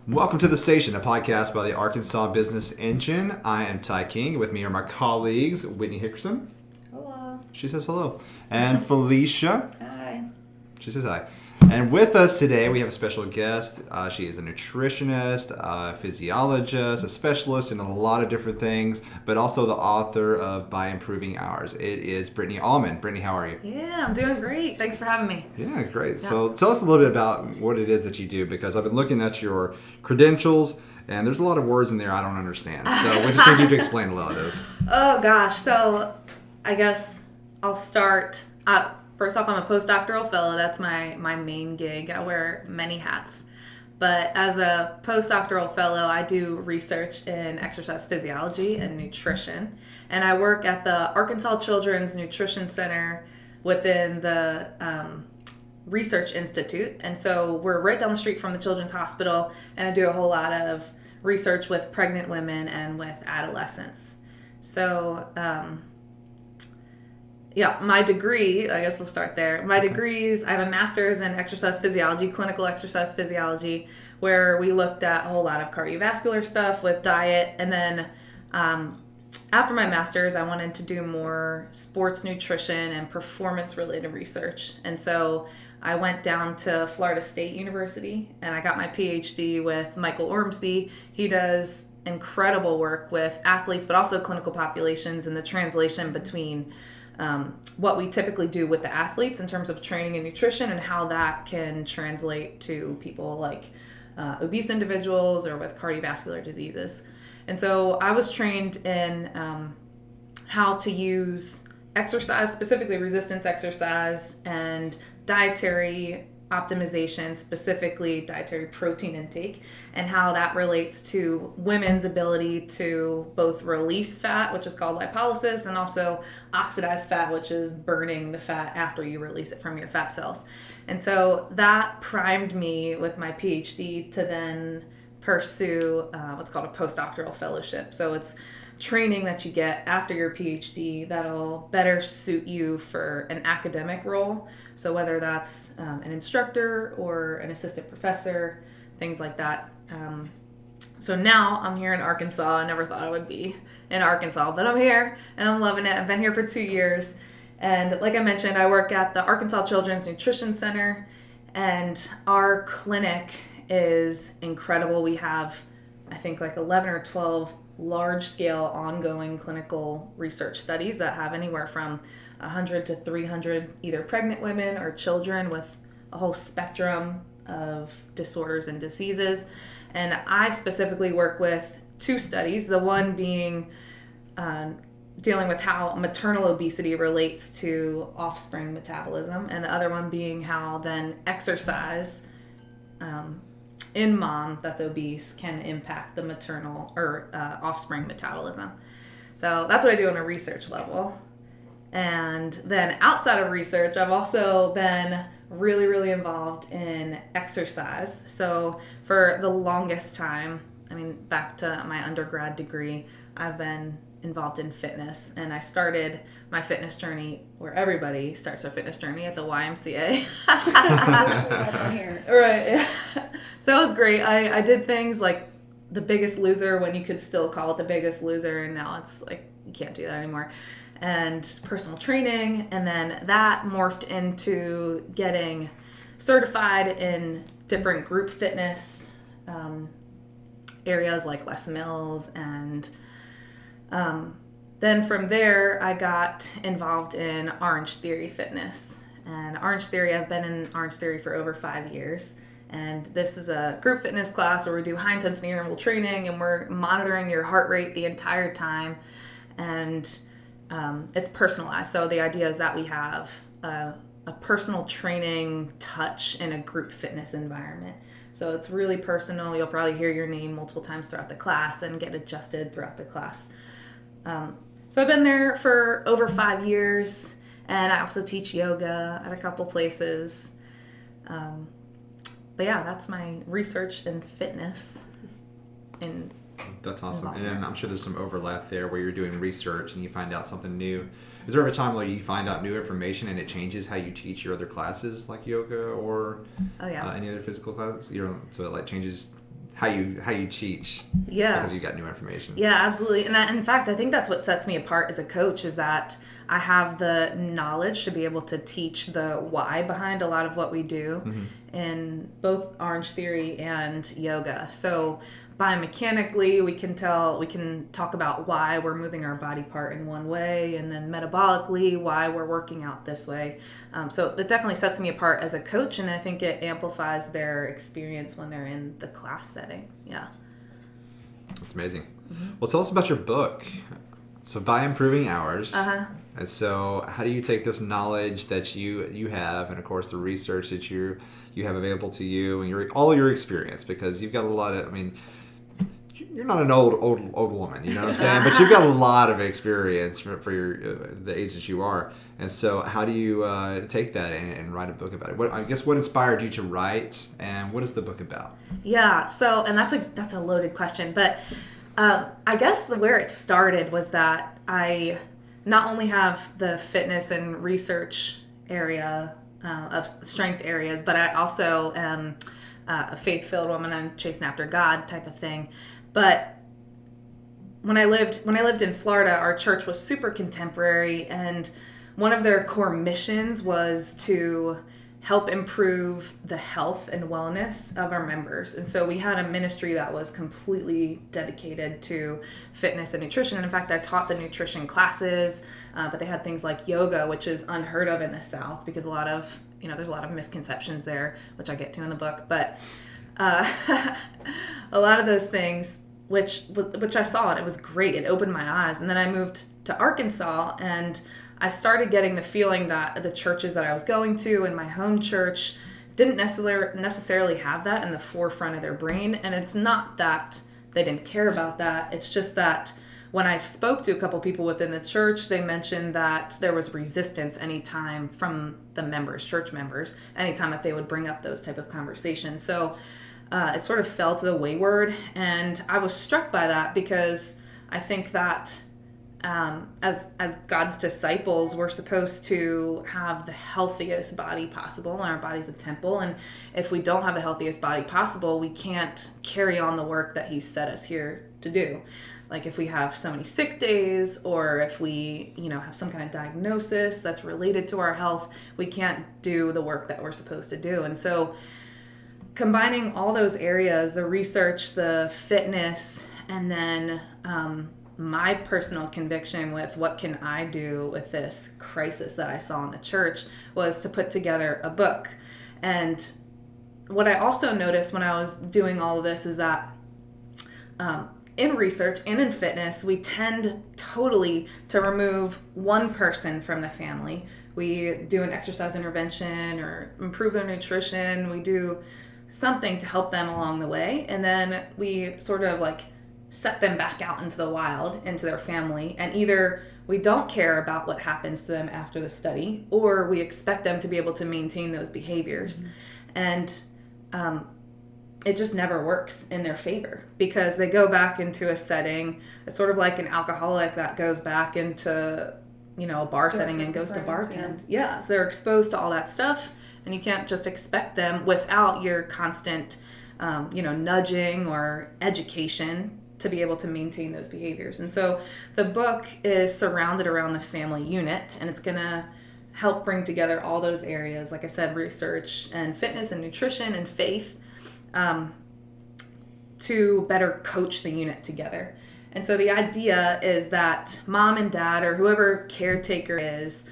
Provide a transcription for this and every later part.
Welcome to The Station, a podcast by the Arkansas Business Engine. I am Ty King. With me are my colleagues, Whitney Hickerson. Hello. She says hello. And Felicia. Hi. She says hi. And with us today, we have a special guest. She is a nutritionist, a physiologist, a specialist in a lot of different things, but also the author of By Improving Ours. It is Brittany Allman. Brittany, how are you? Yeah, I'm doing great. Thanks for having me. Yeah, great. Yeah. So tell us a little bit about what it is that you do, because I've been looking at your credentials, and there's a lot of words in there I don't understand. So we just need you to explain a lot of those. Oh, gosh. So I guess I'll start. First off, I'm a postdoctoral fellow. That's my main gig. I wear many hats. But as a postdoctoral fellow, I do research in exercise physiology and nutrition. And I work at the Arkansas Children's Nutrition Center within the Research Institute. And so we're right down the street from the Children's Hospital. And I do a whole lot of research with pregnant women and with adolescents. So, my degree, I guess we'll start there. My degrees, I have a master's in exercise physiology, clinical exercise physiology, where we looked at a whole lot of cardiovascular stuff with diet. And then after my master's, I wanted to do more sports nutrition and performance-related research. And so I went down to Florida State University, and I got my Ph.D. with Michael Ormsbee. He does incredible work with athletes, but also clinical populations, and the translation between what we typically do with the athletes in terms of training and nutrition, and how that can translate to people like obese individuals or with cardiovascular diseases. And so I was trained in how to use exercise, specifically resistance exercise, and dietary optimization, specifically dietary protein intake, and how that relates to women's ability to both release fat, which is called lipolysis, and also oxidize fat, which is burning the fat after you release it from your fat cells. And so that primed me with my PhD to then pursue what's called a postdoctoral fellowship. So it's training that you get after your PhD that'll better suit you for an academic role. So whether that's an instructor or an assistant professor, things like that. So now I'm here in Arkansas. I never thought I would be in Arkansas, but I'm here and I'm loving it. I've been here for 2 years. And like I mentioned, I work at the Arkansas Children's Nutrition Center, and our clinic is incredible. We have, I think, like 11 or 12 large-scale ongoing clinical research studies that have anywhere from 100 to 300 either pregnant women or children with a whole spectrum of disorders and diseases. And I specifically work with 2 studies, the one being dealing with how maternal obesity relates to offspring metabolism, and the other one being how then exercise in mom that's obese can impact the maternal or offspring metabolism. So that's what I do on a research level. And then outside of research, I've also been really, really involved in exercise. So for the longest time, back to my undergrad degree, I've been involved in fitness, and I started my fitness journey where everybody starts their fitness journey, at the YMCA. Right. So it was great. I did things like The Biggest Loser, when you could still call it The Biggest Loser, and now it's like you can't do that anymore. And personal training, and then that morphed into getting certified in different group fitness areas like Les Mills, and then from there I got involved in OrangeTheory Fitness. And OrangeTheory, I've been in OrangeTheory for over 5 years. And this is a group fitness class where we do high intensity interval training, and we're monitoring your heart rate the entire time. And it's personalized. So the idea is that we have a personal training touch in a group fitness environment. So it's really personal. You'll probably hear your name multiple times throughout the class and get adjusted throughout the class. So I've been there for over 5 years, and I also teach yoga at a couple places. But yeah, that's my research in fitness. That's awesome. And I'm sure there's some overlap there where you're doing research and you find out something new. Is there ever a time where you find out new information and it changes how you teach your other classes, like yoga or any other physical classes? So it like changes how you teach. Yeah. Because you got new information. Yeah, absolutely. And in fact, I think that's what sets me apart as a coach is that I have the knowledge to be able to teach the why behind a lot of what we do in both OrangeTheory and yoga. So biomechanically, we can talk about why we're moving our body part in one way, and then metabolically, why we're working out this way. So it definitely sets me apart as a coach, and I think it amplifies their experience when they're in the class setting. Yeah. That's amazing. Well, tell us about your book. So, By Improving Ours. And so, how do you take this knowledge that you have, and of course the research that you have available to you, and all your experience, because you've got a lot of, I mean, you're not an old woman, you know what I'm saying? But you've got a lot of experience for your the age that you are. And so, how do you take that and write a book about it? What inspired you to write, and what is the book about? Yeah. So, and that's a loaded question, but I guess where it started was that I not only have the fitness and research area of strength areas, but I also am a faith-filled woman. I'm chasing after God type of thing. But when I lived in Florida, our church was super contemporary, and one of their core missions was to help improve the health and wellness of our members. And so we had a ministry that was completely dedicated to fitness and nutrition. And in fact, I taught the nutrition classes, but they had things like yoga, which is unheard of in the South because there's a lot of misconceptions there, which I get to in the book. But a lot of those things, which I saw, and it was great. It opened my eyes. And then I moved to Arkansas, and I started getting the feeling that the churches that I was going to in my home church didn't necessarily have that in the forefront of their brain. And it's not that they didn't care about that. It's just that when I spoke to a couple people within the church, they mentioned that there was resistance anytime from the church members, anytime that they would bring up those type of conversations. So it sort of fell to the wayside. And I was struck by that because I think that as God's disciples, we're supposed to have the healthiest body possible, and our body's a temple. And if we don't have the healthiest body possible, we can't carry on the work that He's set us here to do. Like if we have so many sick days, or if we, have some kind of diagnosis that's related to our health, we can't do the work that we're supposed to do. And so combining all those areas, the research, the fitness, and then my personal conviction with what can I do with this crisis that I saw in the church was to put together a book. And what I also noticed when I was doing all of this is that in research and in fitness, we tend totally to remove one person from the family. We do an exercise intervention or improve their nutrition. We do something to help them along the way. And then we sort of set them back out into the wild, into their family, and either we don't care about what happens to them after the study, or we expect them to be able to maintain those behaviors. And it just never works in their favor because they go back into a setting. It's sort of like an alcoholic that goes back into, a bar setting and goes to bartend. Yeah, so they're exposed to all that stuff, and you can't just expect them without your constant, nudging or education to be able to maintain those behaviors. And so the book is surrounded around the family unit, and it's going to help bring together all those areas, like I said, research and fitness and nutrition and faith, to better coach the unit together. And so the idea is that mom and dad, or whoever caretaker is,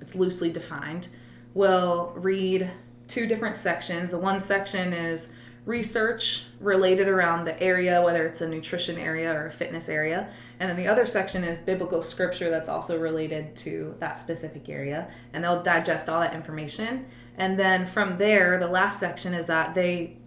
it's loosely defined, will read two different sections. The one section is research related around the area, whether it's a nutrition area or a fitness area. And then the other section is biblical scripture that's also related to that specific area. And they'll digest all that information. And then from there, the last section is that they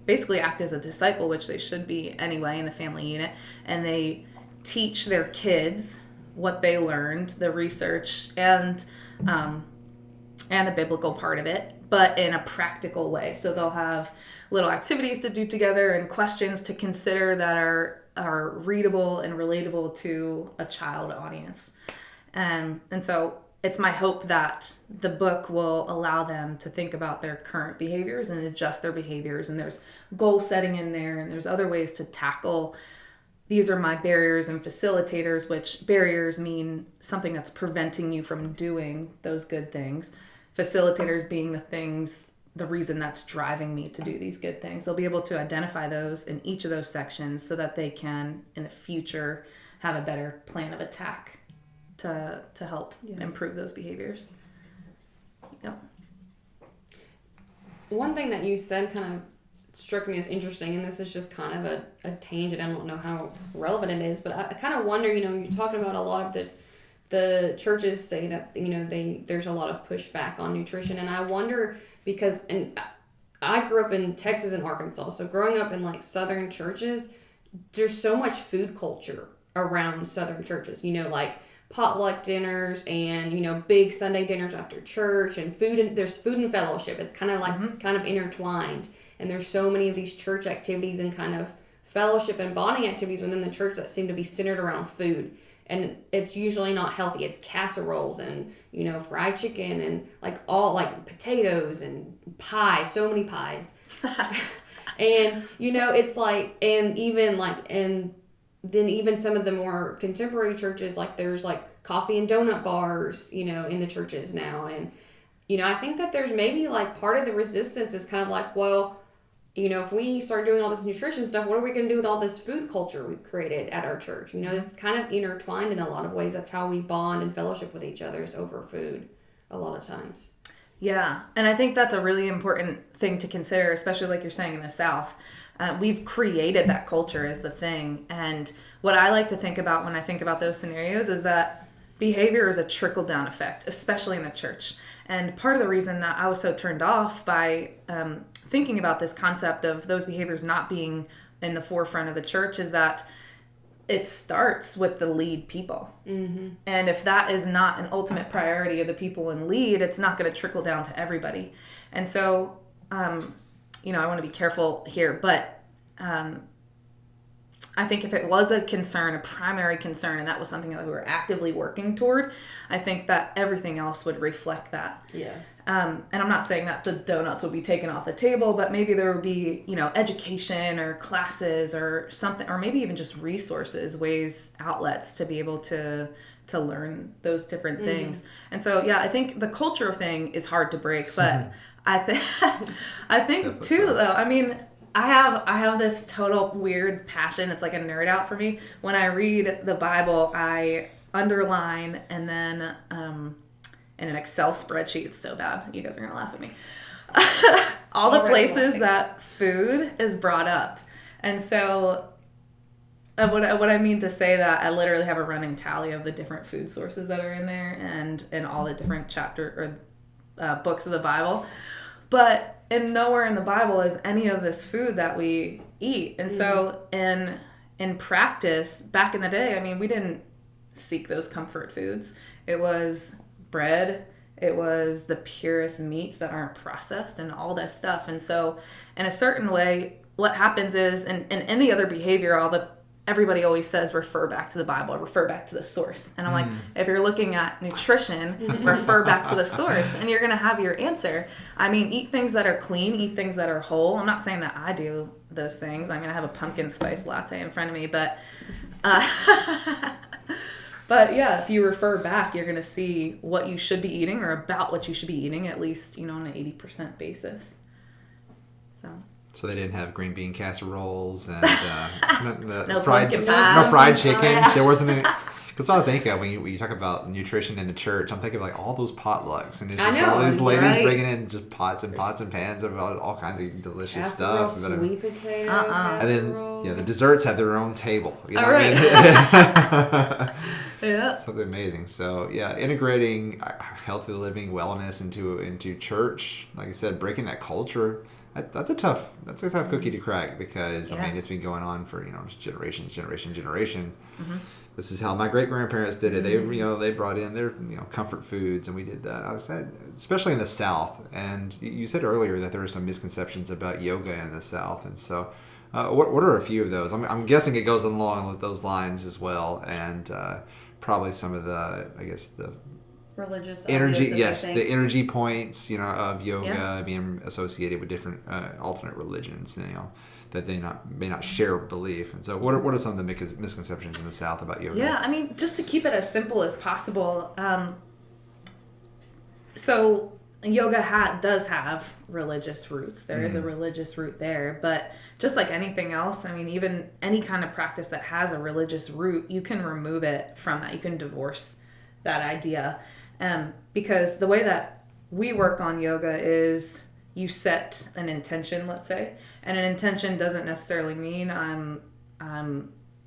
basically act as a disciple, which they should be anyway in the family unit. And they teach their kids what they learned, the research and the biblical part of it, but in a practical way. So they'll have little activities to do together and questions to consider that are readable and relatable to a child audience. And so it's my hope that the book will allow them to think about their current behaviors and adjust their behaviors. And there's goal setting in there, and there's other ways to tackle. These are my barriers and facilitators, which barriers mean something that's preventing you from doing those good things. Facilitators being the reason that's driving me to do these good things. They'll be able to identify those in each of those sections so that they can, in the future, have a better plan of attack to help improve those behaviors. Yep. One thing that you said kind of struck me as interesting, and this is just kind of a tangent. I don't know how relevant it is, but I kind of wonder, you're talking about a lot of the churches say that, there's a lot of pushback on nutrition. And I wonder because, and I grew up in Texas and Arkansas. So growing up in like Southern churches, there's so much food culture around Southern churches, like potluck dinners and, big Sunday dinners after church and food. And there's food and fellowship. It's kind of like kind of intertwined. And there's so many of these church activities and kind of fellowship and bonding activities within the church that seem to be centered around food. And it's usually not healthy. It's casseroles and, fried chicken and like potatoes and pie, so many pies. And, it's like, and then even some of the more contemporary churches, like there's like coffee and donut bars, in the churches now. And, I think that there's maybe like part of the resistance is kind of like, well, if we start doing all this nutrition stuff, what are we going to do with all this food culture we've created at our church? It's kind of intertwined in a lot of ways. That's how we bond and fellowship with each other, is over food a lot of times. Yeah. And I think that's a really important thing to consider, especially like you're saying in the South. We've created that culture as the thing. And what I like to think about when I think about those scenarios is that behavior is a trickle-down effect, especially in the church. And part of the reason that I was so turned off by thinking about this concept of those behaviors not being in the forefront of the church is that it starts with the lead people. Mm-hmm. And if that is not an ultimate priority of the people in lead, it's not going to trickle down to everybody. And so, I want to be careful here, but I think if it was a concern, a primary concern, and that was something that we were actively working toward, I think that everything else would reflect that. Yeah. And I'm not saying that the donuts would be taken off the table, but maybe there would be, education or classes or something, or maybe even just resources, ways, outlets to be able to learn those different things. And so, yeah, I think the culture thing is hard to break, but I think too, though, I have this total weird passion. It's like a nerd out for me. When I read the Bible, I underline and then in an Excel spreadsheet. It's so bad. You guys are going to laugh at me. All the places that food is brought up. And so what I mean to say that, I literally have a running tally of the different food sources that are in there and in all the different chapter or books of the Bible. But nowhere in the Bible is any of this food that we eat. And so in practice, back in the day, we didn't seek those comfort foods. It was bread. It was the purest meats that aren't processed and all this stuff. And so in a certain way, what happens is, in any other behavior, everybody always says refer back to the Bible, refer back to the source. And I'm like, if you're looking at nutrition, refer back to the source and you're going to have your answer. Eat things that are clean, eat things that are whole. I'm not saying that I do those things. I have a pumpkin spice latte in front of me, but but yeah, if you refer back, you're going to see what you should be eating or about what you should be eating, at least, on an 80% basis. So they didn't have green bean casseroles and no fried chicken. Oh, yeah. There wasn't any. That's what I think of when you talk about nutrition in the church. I'm thinking of like all those potlucks, and it's just all these ladies bringing in just pots and pots and pans of all kinds of delicious stuff. Sweet potato, and then the desserts have their own table. All right. Yeah. Something amazing. So yeah, integrating healthy living, wellness into church. Like I said, breaking that culture. That's a tough cookie to crack because it's been going on for just generation. Mm-hmm. This is how my great grandparents did it. They they brought in their comfort foods, and we did that. I said, especially in the South, and you said earlier that there are some misconceptions about yoga in the South, and so what are a few of those? I'm guessing it goes along with those lines as well, and probably some of the religious energy. ideas that Yes, they the think. energy points, of yoga Yeah. being associated with different alternate religions, that they may not share belief. And so, what are some of the misconceptions in the South about yoga? Yeah, I mean, just to keep it as simple as possible. So yoga does have religious roots. There is a religious root there, but just like anything else, I mean, even any kind of practice that has a religious root, you can remove it from that. You can divorce that idea, because the way that we work on yoga is you set an intention, let's say, and an intention doesn't necessarily mean I'm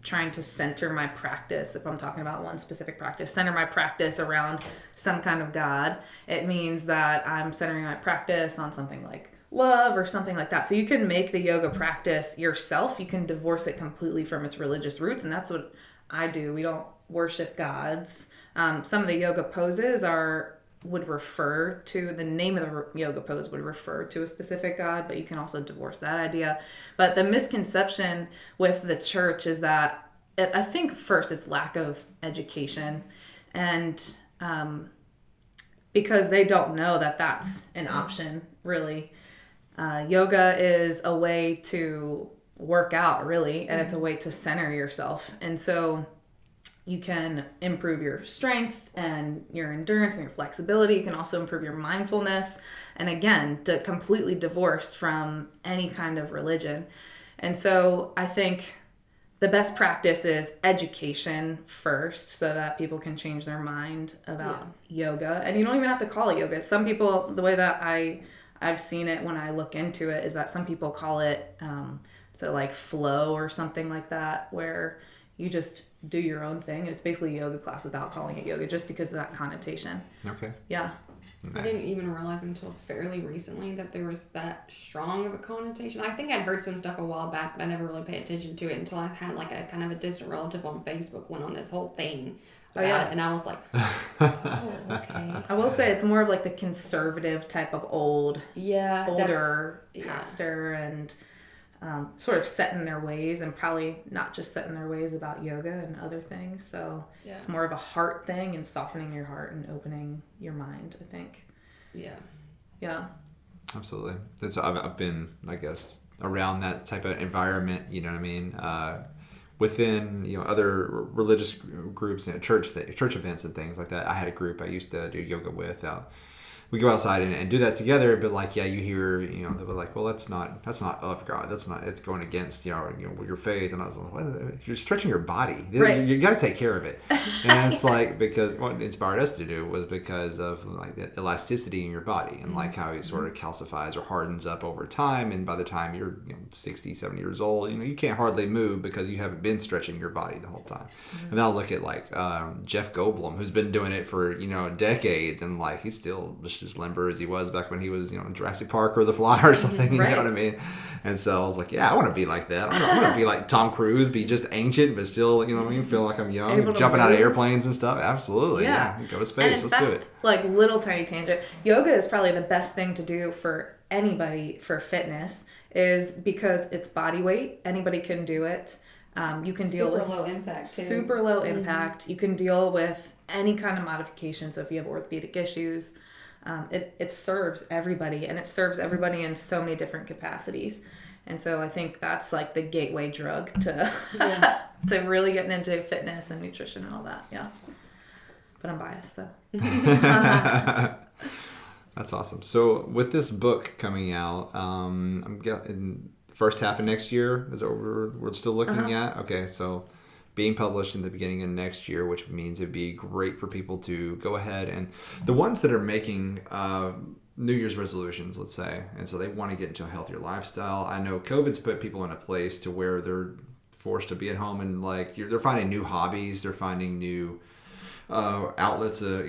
trying to center my practice. If I'm talking about one specific practice, center my practice around some kind of God. It means that I'm centering my practice on something like love or something like that. So you can make the yoga practice yourself. You can divorce it completely from its religious roots. And that's what I do. We don't worship gods. Some of the yoga poses would refer to, the name of the yoga pose would refer to a specific god, but you can also divorce that idea. But the misconception with the church is that, I think first it's lack of education, and because they don't know that that's an option, really. Yoga is a way to work out, really, and it's a way to center yourself. And so you can improve your strength and your endurance and your flexibility. You can also improve your mindfulness. And again, completely divorced from any kind of religion. And so I think the best practice is education first, so that people can change their mind about yoga. And you don't even have to call it yoga. Some people, the way that I've seen it when I look into it, is that some people call it to like flow or something like that, where you just do your own thing. And it's basically a yoga class without calling it yoga, just because of that connotation. Okay. Yeah. I didn't even realize until fairly recently that there was that strong of a connotation. I think I'd heard some stuff a while back, but I never really paid attention to it until I had like a kind of a distant relative on Facebook went on this whole thing about it, and I was like, oh, okay. I will say it's more of like the conservative type of older pastor, and sort of set in their ways, and probably not just set in their ways about yoga and other things. So it's more of a heart thing, and softening your heart and opening your mind, I think. Yeah. Absolutely. I've been, I guess, around that type of environment, you know what I mean? Within, other religious groups, church events and things like that. I had a group I used to do yoga with. We go outside and do that together, but you hear, they were like, well, that's not of God. It's going against, your faith. And I was like, what? You're stretching your body. Right. You got to take care of it. And it's like, because what inspired us to do was because of like the elasticity in your body, and like how it sort of calcifies or hardens up over time. And by the time you're 60, 70 years old, you can't hardly move because you haven't been stretching your body the whole time. And I'll look at like Jeff Goldblum, who's been doing it for, decades, and like he's still just as limber as he was back when he was, in Jurassic Park or The Fly or something, you know what I mean? And so I was like, yeah, I want to be like that. I want to be like Tom Cruise, be just ancient, but still, feel like I'm young, jumping out of airplanes and stuff. Absolutely. Yeah. Go to space. Let's do it. Like little tiny tangent. Yoga is probably the best thing to do for anybody for fitness, is because it's body weight. Anybody can do it. You can deal with super low impact too. Super low impact. You can deal with any kind of modification. So if you have orthopedic issues, it serves everybody, and it serves everybody in so many different capacities. And so I think that's like the gateway drug to to really getting into fitness and nutrition and all that. Yeah. But I'm biased, so. That's awesome. So with this book coming out, I'm getting first half of next year. Is that what we're still looking at? Okay, so being published in the beginning of next year, which means it'd be great for people to go ahead, and the ones that are making New Year's resolutions, let's say, and so they want to get into a healthier lifestyle. I know COVID's put people in a place to where they're forced to be at home, and like they're finding new hobbies, they're finding new outlets, to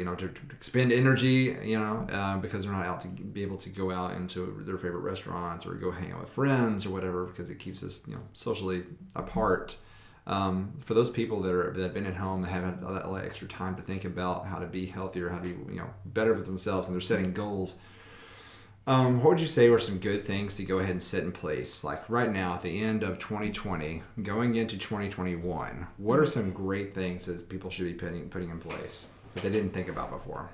expend energy, because they're not out to be able to go out into their favorite restaurants or go hang out with friends or whatever, because it keeps us, socially apart. For those people that have been at home, that have had a lot extra time to think about how to be healthier, how to be, better for themselves, and they're setting goals. What would you say were some good things to go ahead and set in place? Like right now, at the end of 2020, going into 2021, what are some great things that people should be putting in place that they didn't think about before?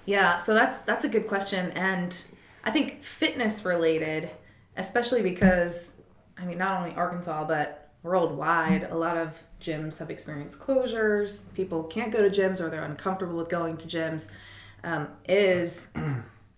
Yeah, so that's a good question. And I think fitness related, especially because, I mean, not only Arkansas, but worldwide, a lot of gyms have experienced closures. People can't go to gyms or they're uncomfortable with going to gyms, is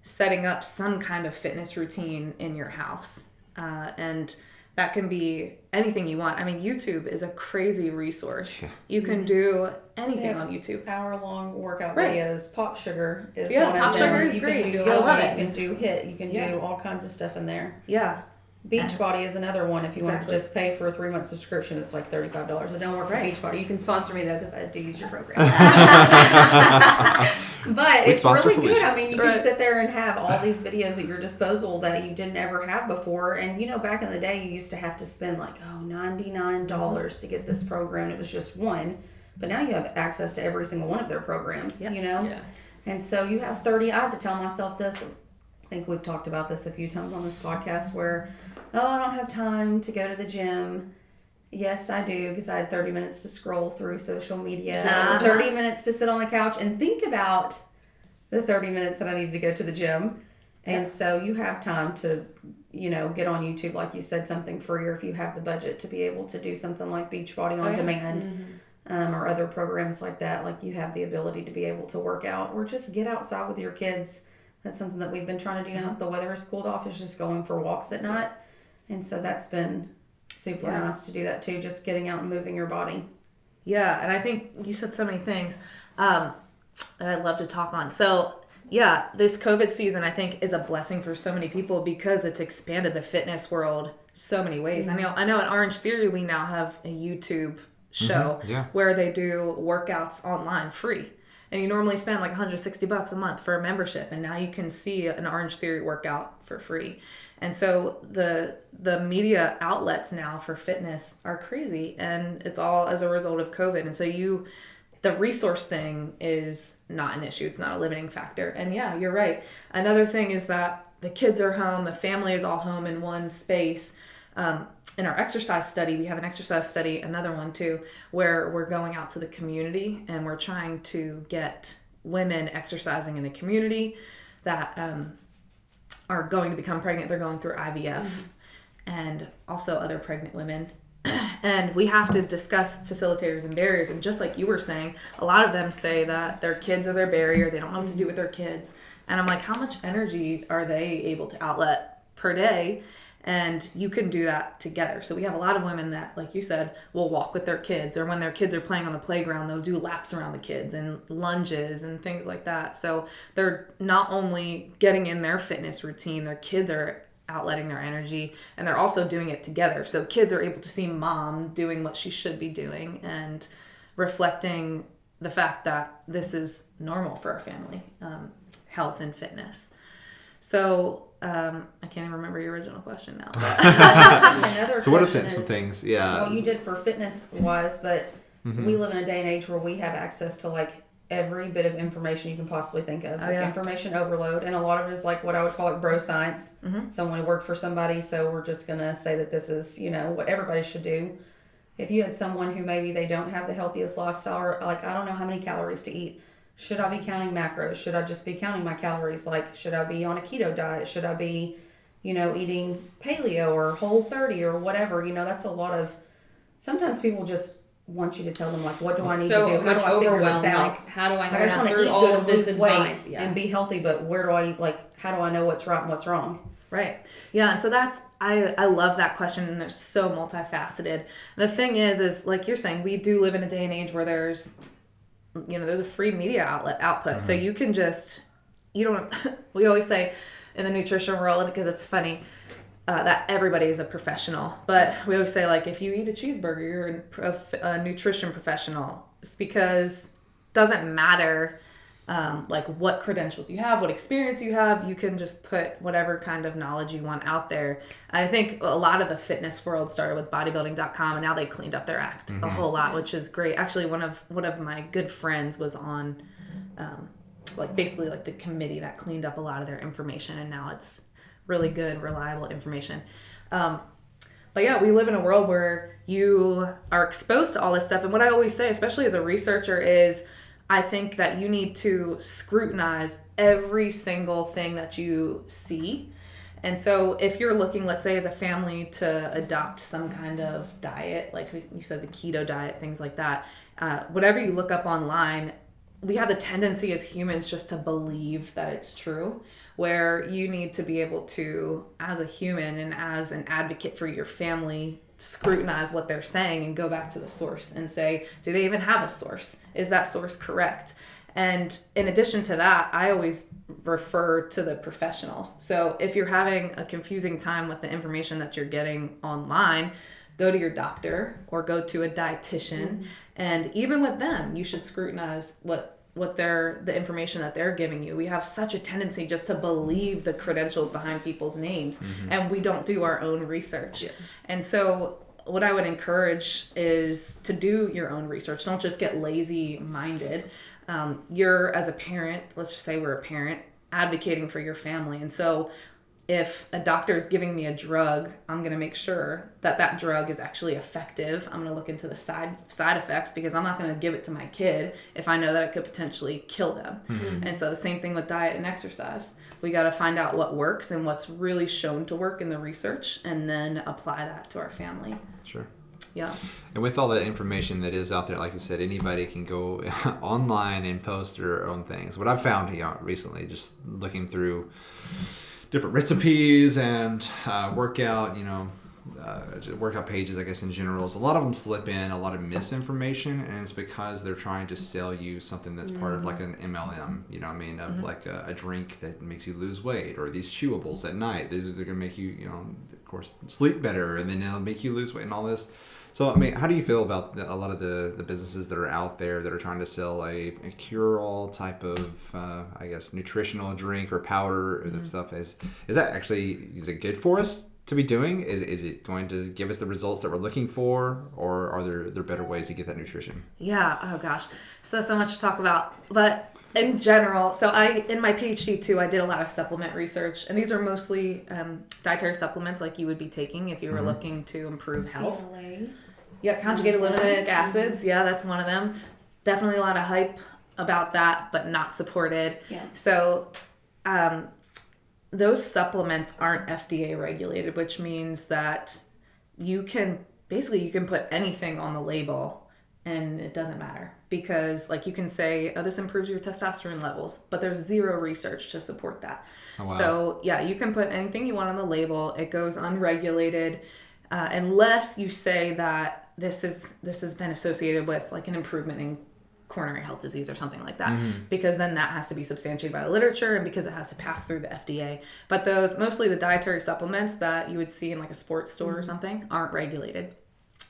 setting up some kind of fitness routine in your house. And that can be anything you want. I mean, YouTube is a crazy resource. Yeah. You can do anything on YouTube. Hour-long workout Right. videos. Pop Sugar is Yeah, one Pop of them. Sugar is you great. can do I yoga, love it. you can do HIIT, you can Yeah. do all kinds of stuff in there. Yeah. Beachbody is another one. If you want to Exactly. just pay for a 3-month subscription, it's like $35. I don't work Right. for Beachbody. You can sponsor me though, because I do use your program. But We it's sponsor really good. Felicia. I mean, you can sit there and have all these videos at your disposal that you didn't ever have before. And you know, back in the day, you used to have to spend like $99 to get this program. It was just one, but now you have access to every single one of their programs. Yep. You know, Yeah. and so you have 30. I have to tell myself this. I think we've talked about this a few times on this podcast where, I don't have time to go to the gym. Yes, I do, because I had 30 minutes to scroll through social media, or 30 minutes to sit on the couch and think about the 30 minutes that I needed to go to the gym. And so you have time to, get on YouTube, like you said, something free, or if you have the budget to be able to do something like Beachbody on demand, or other programs like that, like you have the ability to be able to work out or just get outside with your kids. That's something that we've been trying to do now. The weather has cooled off, is just going for walks at night. And so that's been super nice to do that too, just getting out and moving your body. Yeah, and I think you said so many things that I'd love to talk on. So, yeah, this COVID season, I think, is a blessing for so many people because it's expanded the fitness world so many ways. I know at OrangeTheory, we now have a YouTube show where they do workouts online free. And you normally spend like $160 a month for a membership, and now you can see an OrangeTheory workout for free. And so the media outlets now for fitness are crazy, and it's all as a result of COVID. And so the resource thing is not an issue. It's not a limiting factor. And yeah, you're right. Another thing is that the kids are home, the family is all home in one space. In our exercise study, we have an exercise study, another one too, where we're going out to the community and we're trying to get women exercising in the community that are going to become pregnant. They're going through IVF and also other pregnant women. And we have to discuss facilitators and barriers. And just like you were saying, a lot of them say that their kids are their barrier. They don't know what to do with their kids. And I'm like, how much energy are they able to outlet per day? And you can do that together. So we have a lot of women that, like you said, will walk with their kids, or when their kids are playing on the playground, they'll do laps around the kids and lunges and things like that. So they're not only getting in their fitness routine, their kids are outletting their energy, and they're also doing it together. So kids are able to see mom doing what she should be doing and reflecting the fact that this is normal for our family, health and fitness. So I can't even remember your original question now. So what are some things? Yeah. Well, you did for fitness wise, but we live in a day and age where we have access to like every bit of information you can possibly think of. Information overload, and a lot of it is like what I would call it bro science. Someone worked for somebody, so we're just gonna say that this is what everybody should do. If you had someone who maybe they don't have the healthiest lifestyle, or like I don't know how many calories to eat. Should I be counting macros? Should I just be counting my calories? Like, should I be on a keto diet? Should I be, eating paleo or Whole30 or whatever? That's a lot of, sometimes people just want you to tell them, like, what do I need to do? How do I figure this out? Like, how do I I just want to through eat all good of and this lose weight advice? and be healthy, but where do I, how do I know what's right and what's wrong? Right. Yeah. And so I love that question, and they're so multifaceted. The thing is like you're saying, we do live in a day and age where there's a free media output. So you can we always say in the nutrition world, because it's funny, that everybody is a professional, but we always say, like, if you eat a cheeseburger, you're a nutrition professional. It's because it doesn't matter, like what credentials you have, what experience you have, you can just put whatever kind of knowledge you want out there. I think a lot of the fitness world started with bodybuilding.com, and now they cleaned up their act a whole lot, which is great. Actually, one of my good friends was on, basically the committee that cleaned up a lot of their information, and now it's really good, reliable information. But yeah, we live in a world where you are exposed to all this stuff. And what I always say, especially as a researcher, is I think that you need to scrutinize every single thing that you see. And so if you're looking, let's say as a family, to adopt some kind of diet, like you said, the keto diet, things like that, whatever you look up online, we have the tendency as humans just to believe that it's true, where you need to be able to, as a human and as an advocate for your family, scrutinize what they're saying and go back to the source and say, do they even have a source? Is that source correct? And in addition to that, I always refer to the professionals. So if you're having a confusing time with the information that you're getting online, go to your doctor or go to a dietitian. And even with them, you should scrutinize what the information that they're giving you. We have such a tendency just to believe the credentials behind people's names, and we don't do our own research. Yeah. And so what I would encourage is to do your own research. Don't just get lazy minded. You're, as a parent, let's just say we're a parent, advocating for your family. And so if a doctor is giving me a drug, I'm going to make sure that that drug is actually effective. I'm going to look into the side effects, because I'm not going to give it to my kid if I know that it could potentially kill them. And so the same thing with diet and exercise. We got to find out what works and what's really shown to work in the research, and then apply that to our family. Sure. Yeah. And with all the information that is out there, like you said, anybody can go online and post their own things. What I've found recently, just looking through different recipes and workout pages, I guess, in general, is a lot of them slip in a lot of misinformation, and it's because they're trying to sell you something that's part of like an MLM, of like a drink that makes you lose weight, or these chewables at night. They're going to make you, of course, sleep better, and then they'll make you lose weight and all this. So, how do you feel about a lot of the businesses that are out there that are trying to sell a cure-all type of, nutritional drink or powder or that stuff? Is it good for us to be doing? Is it going to give us the results that we're looking for, or are there better ways to get that nutrition? Yeah. Oh gosh. So much to talk about. But in general, so in my Ph.D. too, I did a lot of supplement research, and these are mostly dietary supplements like you would be taking if you were looking to improve health. Yeah, conjugated linoleic acids. Yeah, that's one of them. Definitely a lot of hype about that, but not supported. Yeah. So those supplements aren't FDA regulated, which means that you can put anything on the label and it doesn't matter, because like you can say, oh, this improves your testosterone levels, but there's zero research to support that. Oh, wow. So yeah, you can put anything you want on the label. It goes unregulated, unless you say that this has been associated with like an improvement in coronary health disease or something like that, because then that has to be substantiated by the literature, and because it has to pass through the FDA. But those, mostly the dietary supplements that you would see in like a sports store or something, aren't regulated.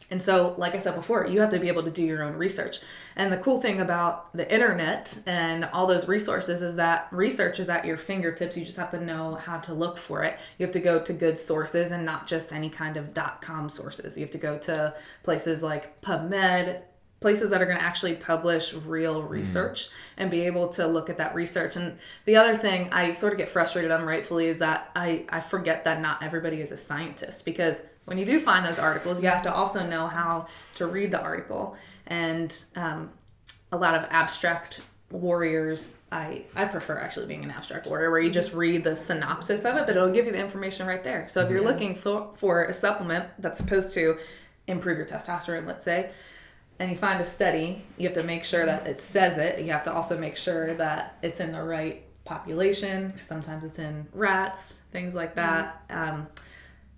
And so, like I said before, you have to be able to do your own research. And the cool thing about the internet and all those resources is that research is at your fingertips. You just have to know how to look for it. You have to go to good sources and not just any kind of .com sources. You have to go to places like PubMed, places that are going to actually publish real research and be able to look at that research. And the other thing I sort of get frustrated on, rightfully, is that I forget that not everybody is a scientist, because when you do find those articles, you have to also know how to read the article. And a lot of abstract warriors, I prefer actually being an abstract warrior, where you just read the synopsis of it, but it'll give you the information right there. So if you're looking for a supplement that's supposed to improve your testosterone, let's say, and you find a study, you have to make sure that it says it. You have to also make sure that it's in the right population. Sometimes it's in rats, things like that.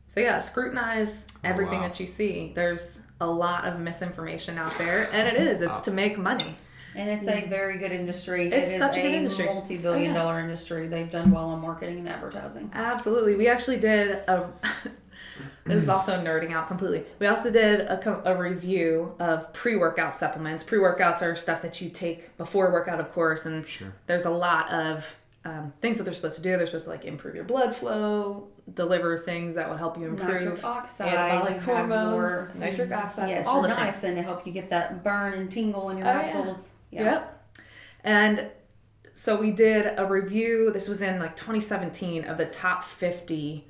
So yeah, scrutinize everything that you see. There's a lot of misinformation out there, and it's to make money. And it's a very good industry. It's such a good industry. Multi-billion dollar industry. They've done well on marketing and advertising. Absolutely. We actually did this is also nerding out completely. We also did a review of pre-workout supplements. Pre-workouts are stuff that you take before a workout, of course, and there's a lot of things that they're supposed to do. They're supposed to like improve your blood flow, deliver things that will help you improve nitric oxide, anabolic hormones, nitric oxide, yes, all the niacin things to help you get that burn and tingle in your muscles. Yeah. Yep. And so we did a review. This was in like 2017 of the top 50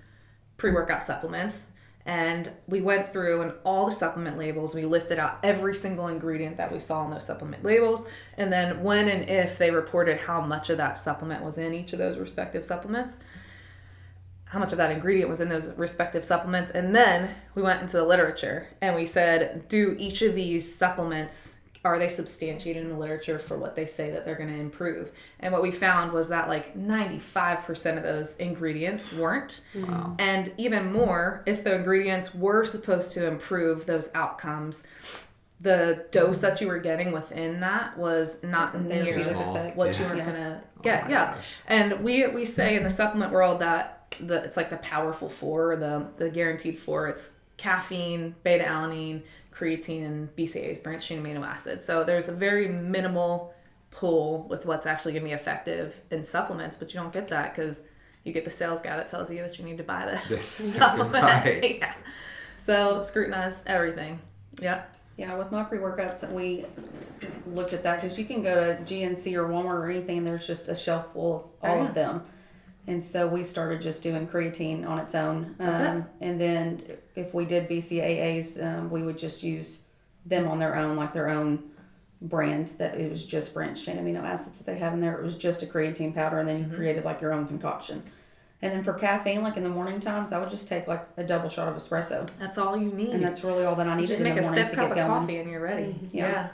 pre-workout supplements. And we went through and all the supplement labels, we listed out every single ingredient that we saw on those supplement labels. And then when and if they reported how much of that supplement was in each of those respective supplements, how much of that ingredient was in those respective supplements. And then we went into the literature and we said, do each of these supplements, are they substantiated in the literature for what they say that they're going to improve? And what we found was that like 95% of those ingredients weren't. Wow. And even more, if the ingredients were supposed to improve those outcomes, the dose that you were getting within that was not near small. what you were going to get. Gosh. And we say in the supplement world that it's like the powerful four, the guaranteed four. It's caffeine, beta-alanine, creatine, and BCAAs, branched chain amino acids. So there's a very minimal pull with what's actually going to be effective in supplements, but you don't get that because you get the sales guy that tells you that you need to buy this supplement. Right. Yeah. So scrutinize everything. Yeah. Yeah, with my pre-workouts, we looked at that because you can go to GNC or Walmart or anything, and there's just a shelf full of all of them. And so we started just doing creatine on its own. That's it. And then if we did BCAAs, we would just use them on their own, like their own brand, that it was just branched chain amino acids that they have in there. It was just a creatine powder, and then you created like your own concoction. And then for caffeine, like in the morning times, I would just take like a double shot of espresso. That's all you need. And that's really all that I needed just in make the a morning stiff to cup get of going. coffee and you're ready. Yeah.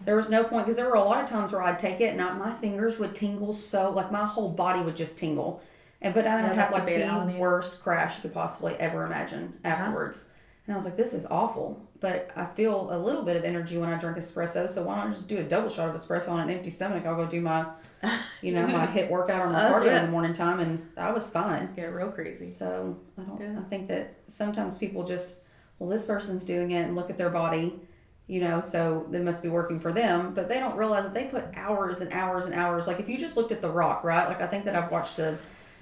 There was no point, because there were a lot of times where I'd take it and my fingers would tingle so, like my whole body would just tingle. But I would have like the worst crash you could possibly ever imagine afterwards. And I was like, this is awful. But I feel a little bit of energy when I drink espresso, so why not just do a double shot of espresso on an empty stomach? I'll go do my, my HIIT workout or my cardio in the morning time, and I was fine. Get real crazy. So I think that sometimes people just, well, this person's doing it and look at their body, so they must be working for them, but they don't realize that they put hours and hours and hours. Like if you just looked at The Rock, right? Like I think that I've watched the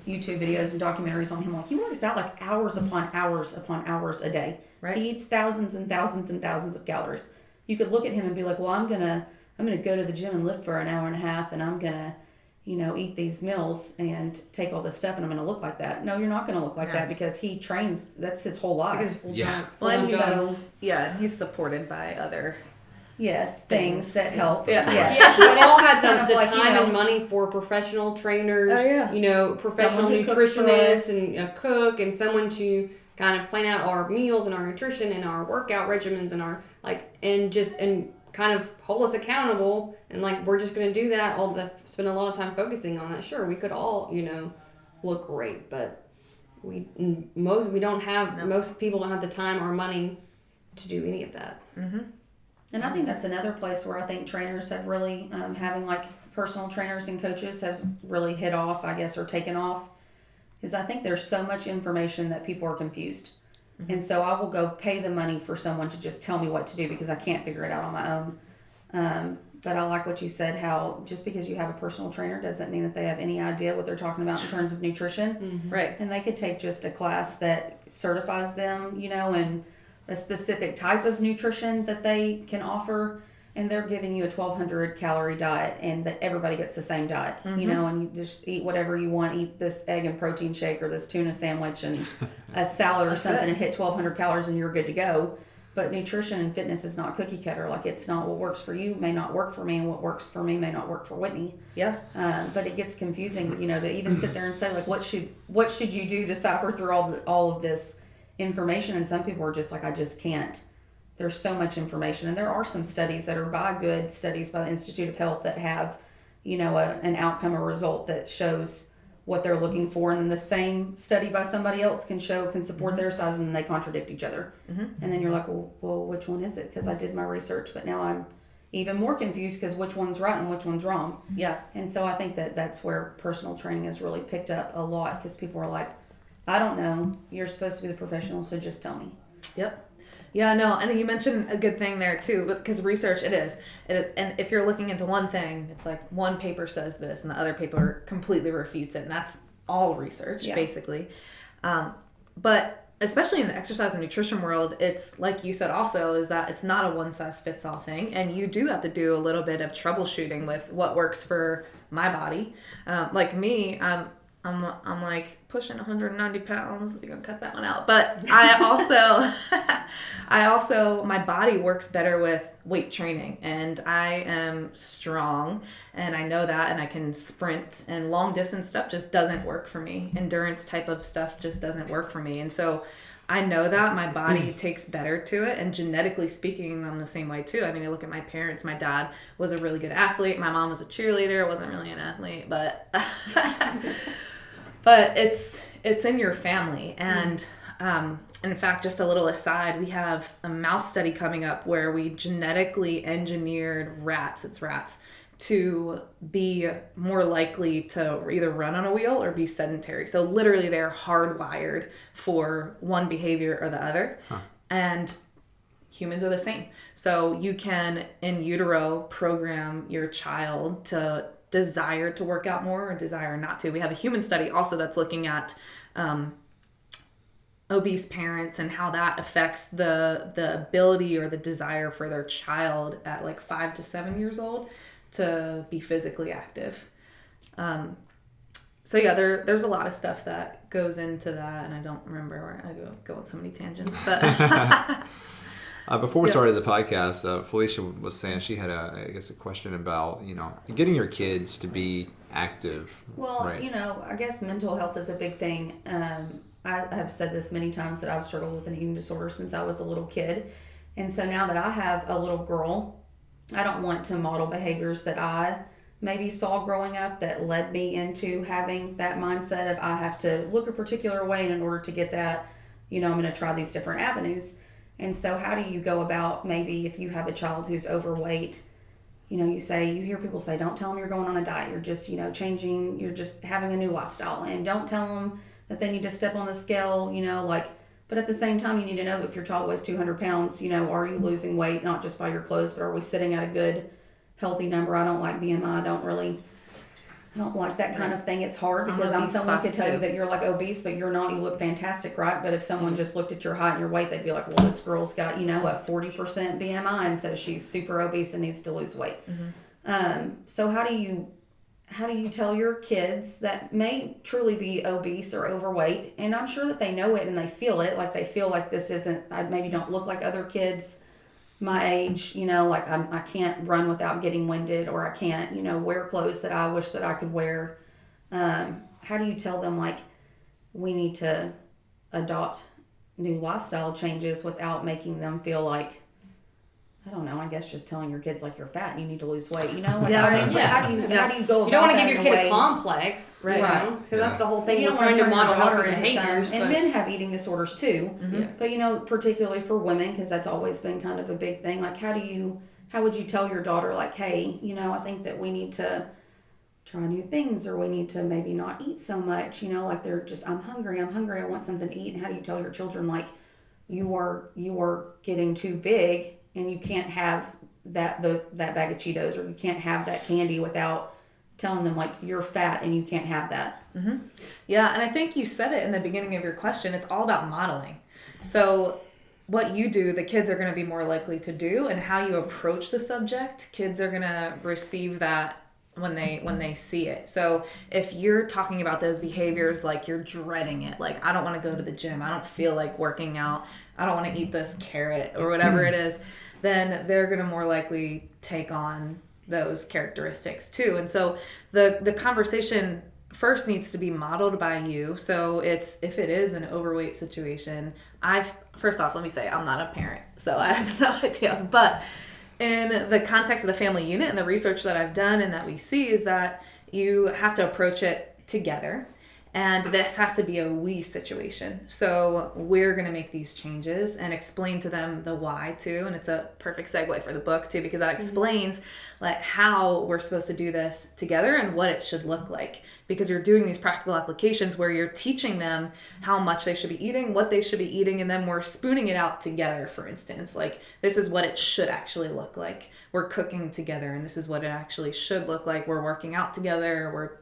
YouTube videos and documentaries on him. Like he works out like hours upon hours upon hours a day. Right. He eats thousands and thousands and thousands of calories. You could look at him and be like, well, I'm gonna go to the gym and lift for an hour and a half, and I'm gonna, eat these meals and take all this stuff, and I'm gonna look like that. No, you're not gonna look like that, because he trains. That's his whole life. He's supported by other things that help. Yeah. Yes. We all had the like, time and money for professional trainers, professional Someone who cooks for nutritionists us. and a cook, and someone to kind of plan out our meals and our nutrition and our workout regimens and our and kind of hold us accountable, and we're just going to do that spend a lot of time focusing on that. Sure, we could all look great, but most people don't have the time or money to do any of that. Mm-hmm. And I think that's another place where I think trainers have really, having personal trainers and coaches have really hit off, I guess, or taken off. Is I think there's so much information that people are confused. Mm-hmm. And so I will go pay the money for someone to just tell me what to do, because I can't figure it out on my own. But I like what you said, how just because you have a personal trainer doesn't mean that they have any idea what they're talking about in terms of nutrition. Mm-hmm. Right. And they could take just a class that certifies them, and a specific type of nutrition that they can offer, and they're giving you a 1,200 calorie diet, and that everybody gets the same diet, and you just eat whatever you want, eat this egg and protein shake or this tuna sandwich and a salad or something, and hit 1,200 calories and you're good to go. But nutrition and fitness is not cookie cutter. It's not what works for you may not work for me, and what works for me may not work for Whitney. Yeah. But it gets confusing, to even sit there and say what should you do to suffer through all of this information. And some people are just like, I just can't. There's so much information, and there are some studies that are good studies by the Institute of Health that have an outcome or result that shows what they're looking for, and then the same study by somebody else can support their size, and then they contradict each other. And then you're like, well, which one is it? Because I did my research, but now I'm even more confused because which one's right and which one's wrong. Yeah. And so I think that that's where personal training has really picked up a lot, because people are like, I don't know. You're supposed to be the professional, so just tell me. Yep. Yeah, no, and you mentioned a good thing there too, because research, it is. And if you're looking into one thing, it's like one paper says this and the other paper completely refutes it, and that's all research, basically. But especially in the exercise and nutrition world, it's like you said also, is that it's not a one-size-fits-all thing, and you do have to do a little bit of troubleshooting with what works for my body. Like me, I'm like pushing 190 pounds. If you're gonna cut that one out, but I also my body works better with weight training, and I am strong, and I know that, and I can sprint, and long distance stuff just doesn't work for me. Endurance type of stuff just doesn't work for me, and so I know that my body takes better to it, and genetically speaking, I'm the same way too. I mean, I look at my parents. My dad was a really good athlete. My mom was a cheerleader. Wasn't really an athlete, but but it's in your family. And in fact, just a little aside, we have a mouse study coming up where we genetically engineered rats. It's rats to be more likely to either run on a wheel or be sedentary. So literally they're hardwired for one behavior or the other. And humans are the same. So you can in utero program your child to desire to work out more or desire not to. We have a human study also that's looking at obese parents and how that affects the ability or the desire for their child at like 5 to 7 years old to be physically active. So yeah, there's a lot of stuff that goes into that, and I don't remember where I go on so many tangents. But before we started the podcast, Felicia was saying she had a question about getting your kids to be active. Well, right? I guess mental health is a big thing. I have said this many times that I've struggled with an eating disorder since I was a little kid, and so now that I have a little girl, I don't want to model behaviors that I maybe saw growing up that led me into having that mindset of I have to look a particular way, and in order to get that, I'm going to try these different avenues. And so how do you go about, maybe if you have a child who's overweight, you hear people say, don't tell them you're going on a diet. You're just, changing, you're just having a new lifestyle. And don't tell them that they need to step on the scale, but at the same time, you need to know if your child weighs 200 pounds, are you losing weight, not just by your clothes, but are we sitting at a good, healthy number? I don't like BMI. I don't like that kind of thing. It's hard because someone could tell you that you're like obese, but you're not. You look fantastic, right? But if someone just looked at your height and your weight, they'd be like, well, this girl's got, a 40% BMI, and so she's super obese and needs to lose weight. So how do you tell your kids that may truly be obese or overweight, and I'm sure that they know it and they feel it, like they feel like this isn't, I maybe don't look like other kids my age, like I can't run without getting winded, or I can't, wear clothes that I wish that I could wear. How do you tell them, like, we need to adopt new lifestyle changes without making them feel like, I don't know, I guess just telling your kids like you're fat and you need to lose weight, How do you go about You don't want to that give your kid a complex, right? Because that's the whole thing. You We're don't want trying to to model daughter healthy into behaviors. and men have eating disorders too. But particularly for women, because that's always been kind of a big thing. Like, how would you tell your daughter, like, hey, I think that we need to try new things, or we need to maybe not eat so much, like they're just, I'm hungry, I want something to eat. And how do you tell your children, like, you are getting too big and you can't have that bag of Cheetos, or you can't have that candy without telling them, like, you're fat and you can't have that. Yeah, and I think you said it in the beginning of your question. It's all about modeling. So what you do, the kids are going to be more likely to do, and how you approach the subject, kids are going to receive that when they see it. So if you're talking about those behaviors, like you're dreading it, like, I don't want to go to the gym, I don't feel like working out, I don't want to eat this carrot or whatever it is, then they're going to more likely take on those characteristics too. And so the conversation first needs to be modeled by you. So if it is an overweight situation, first off, let me say, I'm not a parent, so I have no idea. But in the context of the family unit and the research that I've done and that we see is that you have to approach it together. And this has to be a we situation. So we're going to make these changes and explain to them the why too. And it's a perfect segue for the book too, because that explains like how we're supposed to do this together and what it should look like. Because you're doing these practical applications where you're teaching them how much they should be eating, what they should be eating, and then we're spooning it out together, for instance. Like, this is what it should actually look like. We're cooking together, and this is what it actually should look like. We're working out together. We're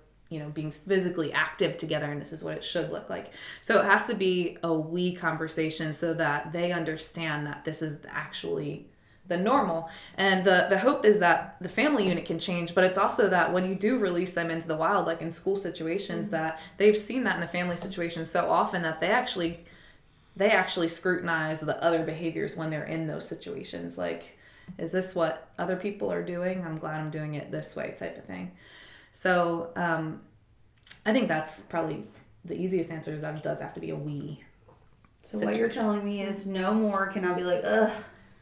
being physically active together, and this is what it should look like. So it has to be a we conversation so that they understand that this is actually the normal. And the hope is that the family unit can change, but it's also that when you do release them into the wild, like in school situations, that they've seen that in the family situation so often that they actually scrutinize the other behaviors when they're in those situations. Like, is this what other people are doing? I'm glad I'm doing it this way, type of thing. So I think that's probably the easiest answer, is that it does have to be a we. So what you're telling me is no more can I be like, ugh,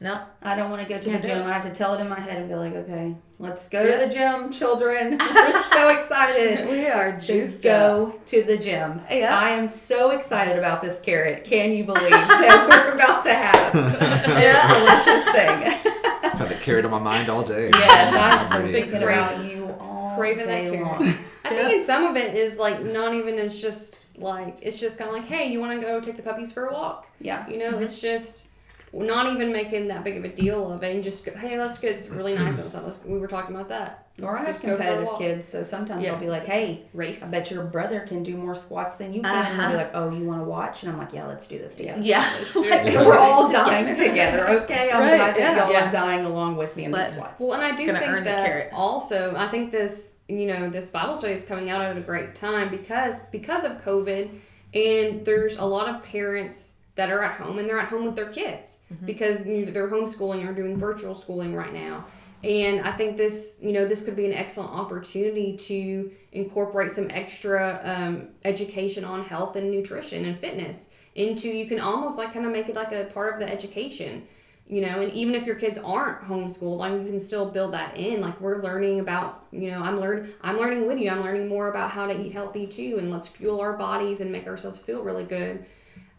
no, I don't want to go to the gym. I have to tell it in my head and be like, okay, let's go Yeah. to the gym, children. We're so excited. we are to juiced go up. to the gym. Yeah. I am so excited about this carrot. Can you believe that we're about to have this delicious thing? I've had the carrot on my mind all day. Yes, I'm I'm ready. thinking about you all Craving day that carrot. long. I think in some of it is like not even, it's just kind of like, hey, you want to go take the puppies for a walk? Yeah. You know, it's just not even making that big of a deal of it, and just go, hey, let's go. It's really nice outside. We were talking about that. Or I Let's have just go for a competitive walk. kids, so sometimes Yeah. I'll be like, hey, Race. I bet your brother can do more squats than you can. And they'll be like, oh, you want to watch? And I'm like, yeah, let's do this together. Yeah. Let's do it. So we're all dying together, okay? I'm Right, glad that yeah. y'all Yeah. are dying along with me in the Sweat. squats. Well, and I do Gonna think earn the that carrot. also, I think this, this Bible study is coming out at a great time because of COVID, and there's a lot of parents that are at home, and they're at home with their kids because they're homeschooling or doing virtual schooling right now. And I think this, this could be an excellent opportunity to incorporate some extra education on health and nutrition and fitness into, you can almost like kind of make it like a part of the education. And even if your kids aren't homeschooled, like you can still build that in. Like we're learning about, I'm learning with you. I'm learning more about how to eat healthy too, and let's fuel our bodies and make ourselves feel really good.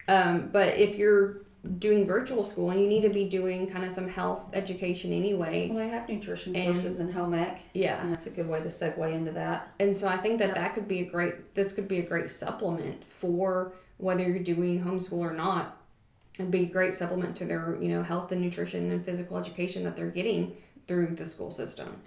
But if you're doing virtual schooling, you need to be doing kind of some health education anyway. Well, they have nutrition And- courses in home ec. Yeah. And that's a good way to segue into that. And so I think that could be this could be a great supplement for whether you're doing homeschool or not. It'd be a great supplement to their, health and nutrition and physical education that they're getting through the school system.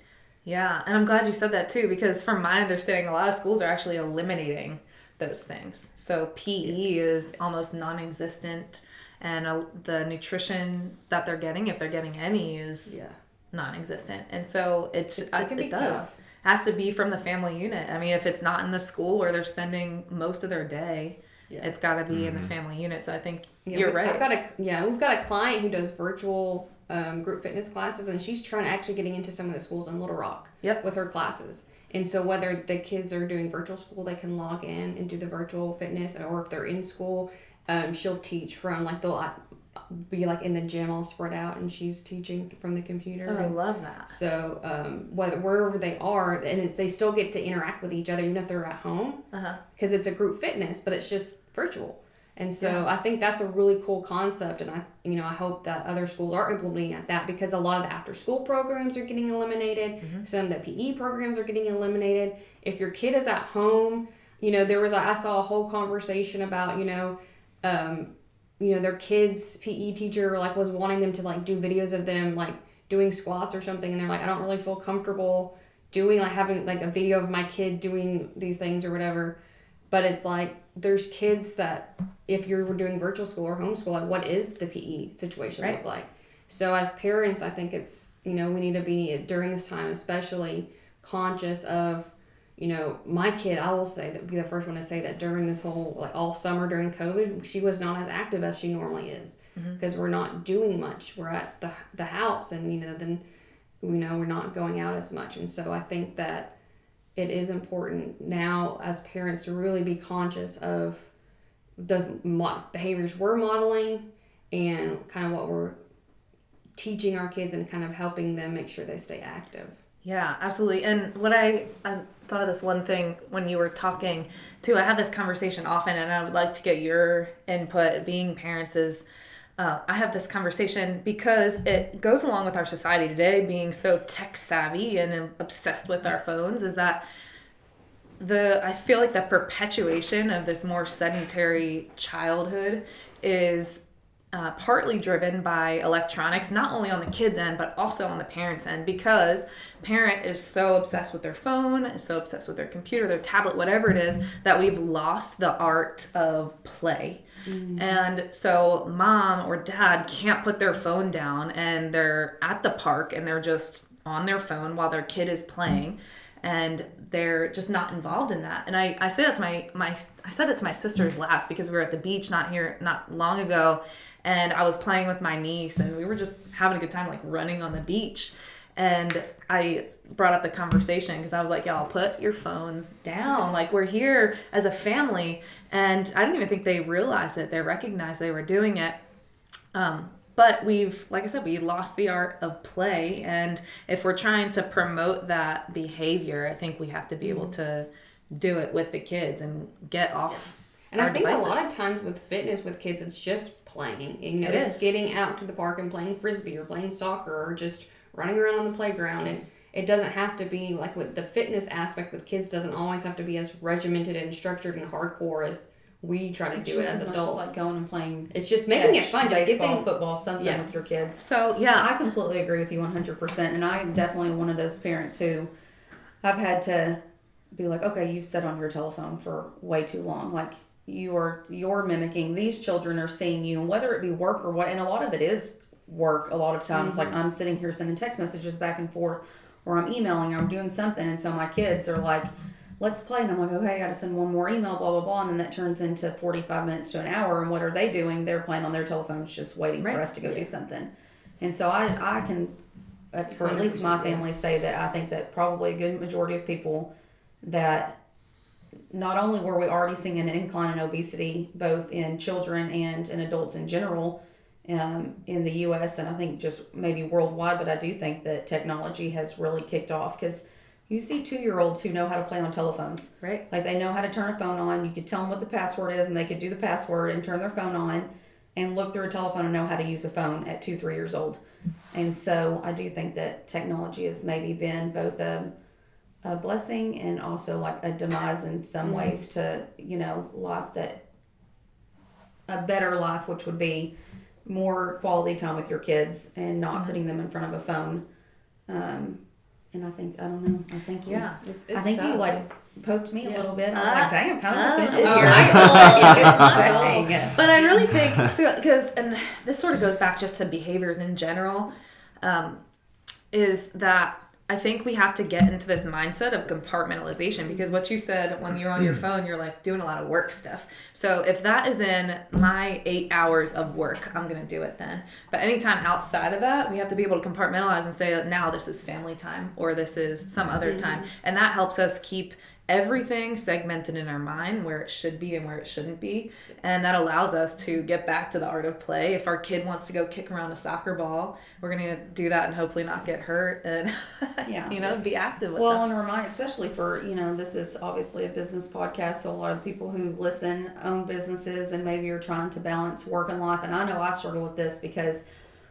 Yeah, and I'm glad you said that too, because from my understanding, a lot of schools are actually eliminating those things. So PE is almost non-existent, and the nutrition that they're getting, if they're getting any, is non-existent. And so it can be does tough. has to be from the family unit. I mean, if it's not in the school where they're spending most of their day, it's got to be in the family unit. So I think you're right. We've got a client who does virtual group fitness classes, and she's trying to actually getting into some of the schools in Little Rock with her classes. And so whether the kids are doing virtual school, they can log in and do the virtual fitness, or if they're in school, she'll teach from they'll be in the gym all spread out, and she's teaching from the computer. Oh, I love that. So wherever they are, and they still get to interact with each other, even if they're at home, because it's a group fitness, but it's just virtual. And so I think that's a really cool concept, and I hope that other schools are implementing that, because a lot of the after school programs are getting eliminated. Some of the PE programs are getting eliminated. If your kid is at home, I saw a whole conversation about their kids' PE teacher was wanting them to do videos of them doing squats or something, and they're like, I don't really feel comfortable doing having a video of my kid doing these things or whatever. But it's there's kids that if you're doing virtual school or homeschool, what is the PE situation look like? So as parents, I think it's we need to be during this time especially conscious of my kid. I will say that, be the first one to say that during this whole all summer during COVID, she was not as active as she normally is, because we're not doing much. We're at the house, and then we're not going out as much. And so I think that it is important now as parents to really be conscious of the behaviors we're modeling and kind of what we're teaching our kids, and kind of helping them make sure they stay active. Yeah, absolutely. And what I thought of this one thing when you were talking too, I have this conversation often, and I would like to get your input being parents is, I have this conversation because it goes along with our society today being so tech savvy and obsessed with our phones, is that I feel like the perpetuation of this more sedentary childhood is partly driven by electronics, not only on the kids' end, but also on the parents' end, because parent is so obsessed with their phone, is so obsessed with their computer, their tablet, whatever it is, that we've lost the art of play. And so mom or dad can't put their phone down, and they're at the park and they're just on their phone while their kid is playing, and they're just not involved in that. And I say that to I said it to my sisters last, because we were at the beach not long ago, and I was playing with my niece, and we were just having a good time, like running on the beach. And I brought up the conversation because I was like, y'all, put your phones down. Like, we're here as a family. And I didn't even think they realized it. They recognized they were doing it. But like I said, we lost the art of play. And if we're trying to promote that behavior, I think we have to be able to do it with the kids and get off And our I think devices. a lot of times with fitness with kids, it's just playing. You know, It it's is. getting out to the park and playing frisbee or playing soccer or just running around on the playground. And it doesn't have to be, like, with the fitness aspect with kids doesn't always have to be as regimented and structured and hardcore as we try to do it as adults. Just like going and playing. It's just making it fun. Just baseball, getting football, something Yeah. with your kids. So, yeah. I completely agree with you 100%. And I'm definitely one of those parents who I've had to be like, okay, you've sat on your telephone for way too long. Like, you're mimicking. These children are seeing you, and whether it be work or what, and a lot of it is work a lot of times. Like, I'm sitting here sending text messages back and forth, or I'm emailing, or I'm doing something, and so my kids are like, let's play, and I'm like, okay, I gotta send one more email, blah blah blah, and then that turns into 45 minutes to an hour. And what are they doing? They're playing on their telephones, just waiting for us to go do something. And so I can, for at least my 100%, family, say that I think that probably a good majority of people, that not only were we already seeing an incline in obesity, both in children and in adults in general, in the U.S. and I think just maybe worldwide, but I do think that technology has really kicked off, because you see 2-year-olds who know how to play on telephones. Right. Like, they know how to turn a phone on. You could tell them what the password is, and they could do the password and turn their phone on and look through a telephone and know how to use a phone at 2-3 years old. And so I do think that technology has maybe been both a blessing and also like a demise in some ways to, life, that a better life, which would be more quality time with your kids and not putting them in front of a phone. And I think, I don't know, I think you, It's I think tough. you like poked me a little bit. I was like, damn, kind of offended Oh, here. I Dang. But I really think, because, and this sort of goes back just to behaviors in general, is that I think we have to get into this mindset of compartmentalization, because what you said, when you're on your phone, you're like doing a lot of work stuff. So if that is in my 8 hours of work, I'm going to do it then. But anytime outside of that, we have to be able to compartmentalize and say, now this is family time, or this is some other time. And that helps us keep everything segmented in our mind, where it should be and where it shouldn't be. And that allows us to get back to the art of play. If our kid wants to go kick around a soccer ball, we're going to do that and hopefully not get hurt and, be active with them. And remind, especially for, this is obviously a business podcast, so a lot of the people who listen own businesses, and maybe you're trying to balance work and life. And I know I struggle with this because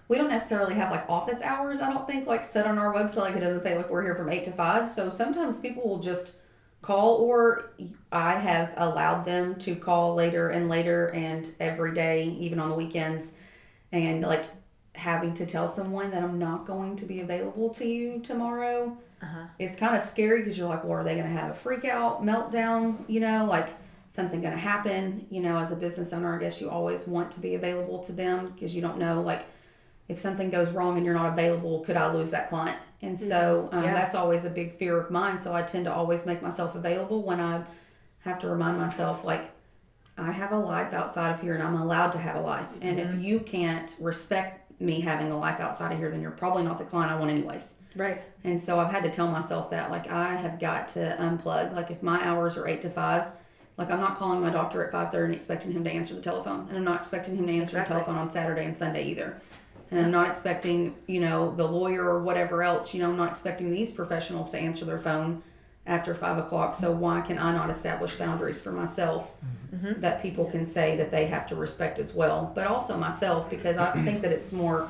we don't necessarily have like office hours, I don't think, like set on our website. Like, it doesn't say like we're here from 8 to 5. So sometimes people will just call, or I have allowed them to call later and later and every day, even on the weekends, and like having to tell someone that I'm not going to be available to you tomorrow is kind of scary, because you're like, well, are they going to have a freak out, meltdown, like something going to happen? As a business owner, I guess you always want to be available to them, because you don't know, like, if something goes wrong and you're not available, could I lose that client? And so that's always a big fear of mine. So I tend to always make myself available when I have to remind myself, like, I have a life outside of here, and I'm allowed to have a life. And if you can't respect me having a life outside of here, then you're probably not the client I want anyways. Right. And so I've had to tell myself that, like, I have got to unplug. Like, if my hours are 8 to 5, like, I'm not calling my doctor at 5:30 and expecting him to answer the telephone. And I'm not expecting him to answer the telephone on Saturday and Sunday either. And I'm not expecting, the lawyer or whatever else, I'm not expecting these professionals to answer their phone after 5 o'clock. So why can I not establish boundaries for myself that people can say that they have to respect as well? But also myself, because I think that it's more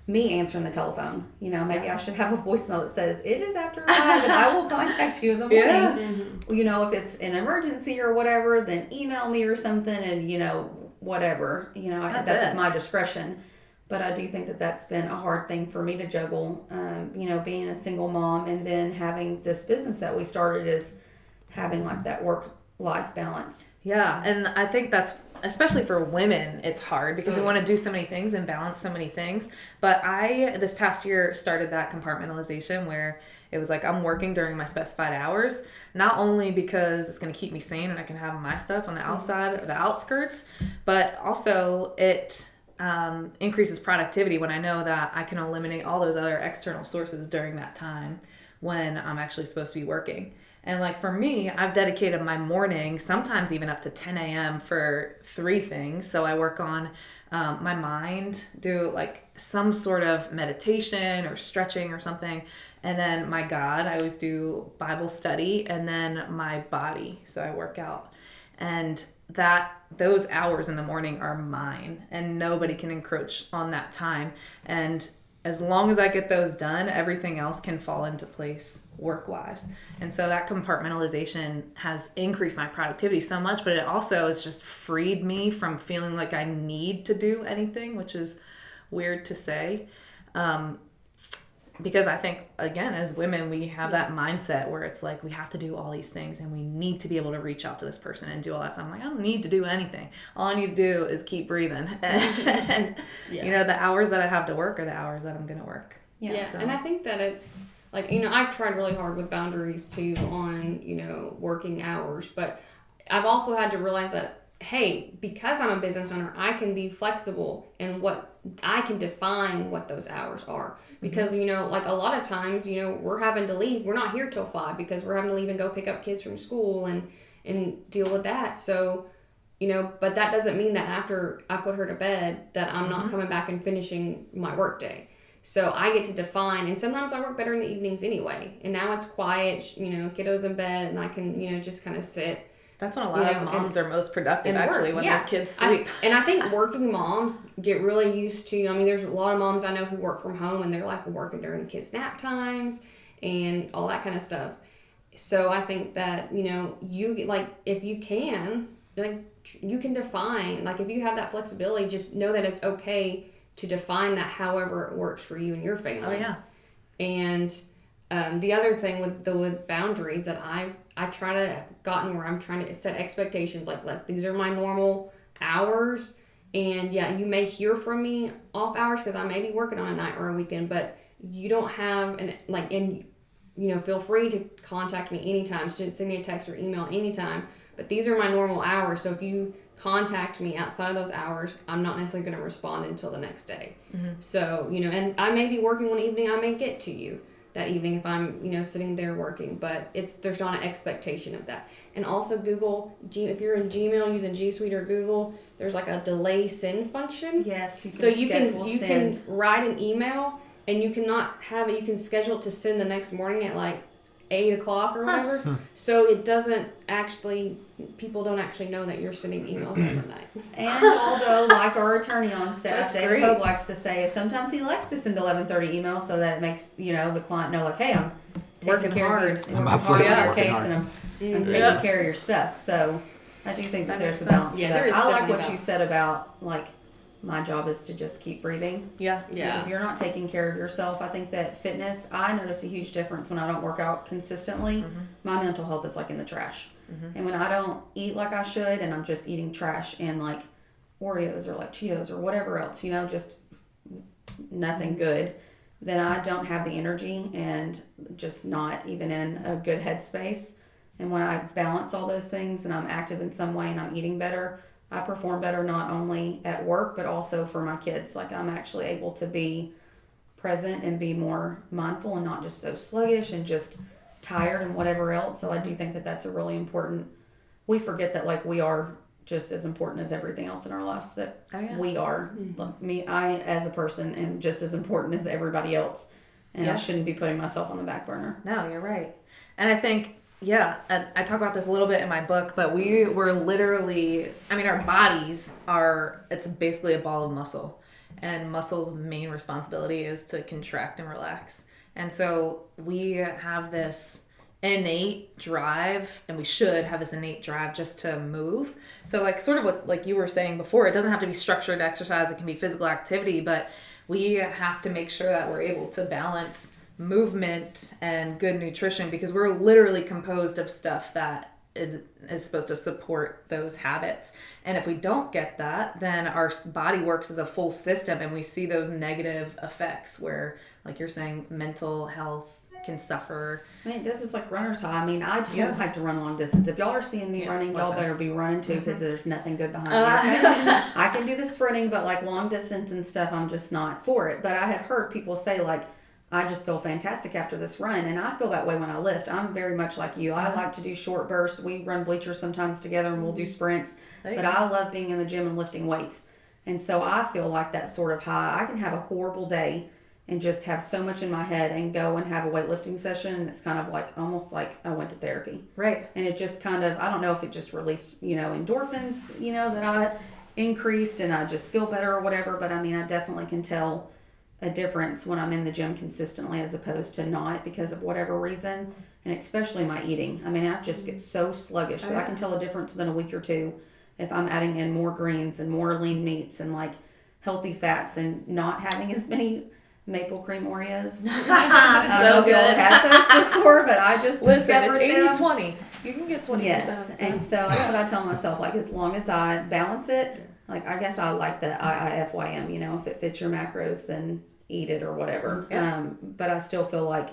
me answering the telephone. Maybe I should have a voicemail that says, it is after 5 and I will contact you in the morning. If it's an emergency or whatever, then email me or something. And, whatever, That's that's it. at my discretion. But I do think that that's been a hard thing for me to juggle, being a single mom and then having this business that we started is having like that work-life balance. Yeah, and I think that's, especially for women, it's hard because we want to do so many things and balance so many things. But I, this past year, started that compartmentalization where it was like I'm working during my specified hours, not only because it's going to keep me sane and I can have my stuff on the outside or the outskirts, but also it increases productivity when I know that I can eliminate all those other external sources during that time when I'm actually supposed to be working. And like for me, I've dedicated my morning, sometimes even up to 10 a.m. for 3 things. So I work on my mind, do like some sort of meditation or stretching or something. And then my God, I always do Bible study, and then my body. So I work out. And those hours in the morning are mine and nobody can encroach on that time. And as long as I get those done, everything else can fall into place work-wise. And so that compartmentalization has increased my productivity so much, but it also has just freed me from feeling like I need to do anything, which is weird to say. Because I think, again, as women, we have that mindset where it's like we have to do all these things and we need to be able to reach out to this person and do all that stuff. I'm like, I don't need to do anything. All I need to do is keep breathing. And, the hours that I have to work are the hours that I'm going to work. Yeah. So. And I think that it's like, I've tried really hard with boundaries too on, working hours, but I've also had to realize that, hey, because I'm a business owner, I can be flexible in what I can define what those hours are. Because, like a lot of times, we're having to leave. We're not here till 5 because we're having to leave and go pick up kids from school and deal with that. So, but that doesn't mean that after I put her to bed that I'm not coming back and finishing my work day. So I get to define, and sometimes I work better in the evenings anyway. And now it's quiet, kiddos in bed, and I can, just kind of sit. That's when a lot of moms are most productive, actually, when their kids sleep. I think working moms get really used to, there's a lot of moms I know who work from home and they're like working during the kids' nap times and all that kind of stuff. So I think that, you, like, if you can, like, you can define, like, if you have that flexibility, just know that it's okay to define that however it works for you and your family. Oh, yeah. And the other thing with boundaries that I try to gotten where I'm trying to set expectations like these are my normal hours, and you may hear from me off hours because I may be working on a night or a weekend, but you don't have feel free to contact me anytime, send me a text or email anytime, but these are my normal hours. So if you contact me outside of those hours, I'm not necessarily going to respond until the next day. So and I may be working one evening, I may get to you that evening if I'm, sitting there working, but there's not an expectation of that. And also Google, if you're in Gmail using G Suite or Google, there's like a delay send function. Yes, you can so you can write an email and you cannot have it, you can schedule it to send the next morning at like 8 o'clock or whatever. So it doesn't actually, people don't actually know that you're sending emails overnight. And although, like our attorney on staff, That's David great. Hope likes to say, sometimes he likes to send 11:30 emails so that it makes the client know, like, hey, I'm taking Working care hard. of you, I'm working absolutely hard on your working case, hard. and I'm taking care of your stuff. So I do think that there's a makes balance sense. to Yeah, that. there is I like definitely what a you said about like my job is to just keep breathing. Yeah. Yeah. If you're not taking care of yourself, I think that fitness, I notice a huge difference when I don't work out consistently. My mental health is like in the trash. And when I don't eat like I should and I'm just eating trash and like Oreos or like Cheetos or whatever else, just nothing good, then I don't have the energy and just not even in a good headspace. And when I balance all those things and I'm active in some way and I'm eating better, I perform better not only at work but also for my kids. Like I'm actually able to be present and be more mindful and not just so sluggish and just tired and whatever else. So I do think that that's a really important, we forget that like we are just as important as everything else in our lives, that we are. Like I as a person am just as important as everybody else, and I shouldn't be putting myself on the back burner. No, you're right. And I think, and I talk about this a little bit in my book, but we were literally, our bodies it's basically a ball of muscle, and muscle's main responsibility is to contract and relax. And so we have this innate drive, and we should have this innate drive just to move. So like sort of what like you were saying before, it doesn't have to be structured exercise, it can be physical activity, but we have to make sure that we're able to balance movement and good nutrition, because we're literally composed of stuff that is supposed to support those habits. And if we don't get that, then our body works as a full system, and we see those negative effects where, like you're saying, mental health can suffer. I mean, this is like runner's high. I mean, I don't like to run long distance. If y'all are seeing me running, y'all better be running too, because there's nothing good behind me. I can do the sprinting, but like long distance and stuff, I'm just not for it. But I have heard people say like, I just feel fantastic after this run, and I feel that way when I lift. I'm very much like you. I like to do short bursts. We run bleachers sometimes together, and we'll do sprints. But I love being in the gym and lifting weights. And so I feel like that sort of high. I can have a horrible day and just have so much in my head and go and have a weightlifting session, and it's kind of like almost like I went to therapy. Right. And it just kind of, I don't know if it just released, endorphins, that I increased and I just feel better or whatever, but I mean, I definitely can tell a difference when I'm in the gym consistently as opposed to not, because of whatever reason, and especially my eating. I mean, I just get so sluggish, but I can tell a difference within a week or two if I'm adding in more greens and more lean meats and like healthy fats and not having as many maple cream Oreos. So good. I've had those before, but I just discovered it's them. 80-20. You can get 20%. Yes, and so that's what I tell myself. Like, as long as I balance it, like, I guess I like the IIFYM. If it fits your macros, then eat it or whatever. Yeah. But I still feel like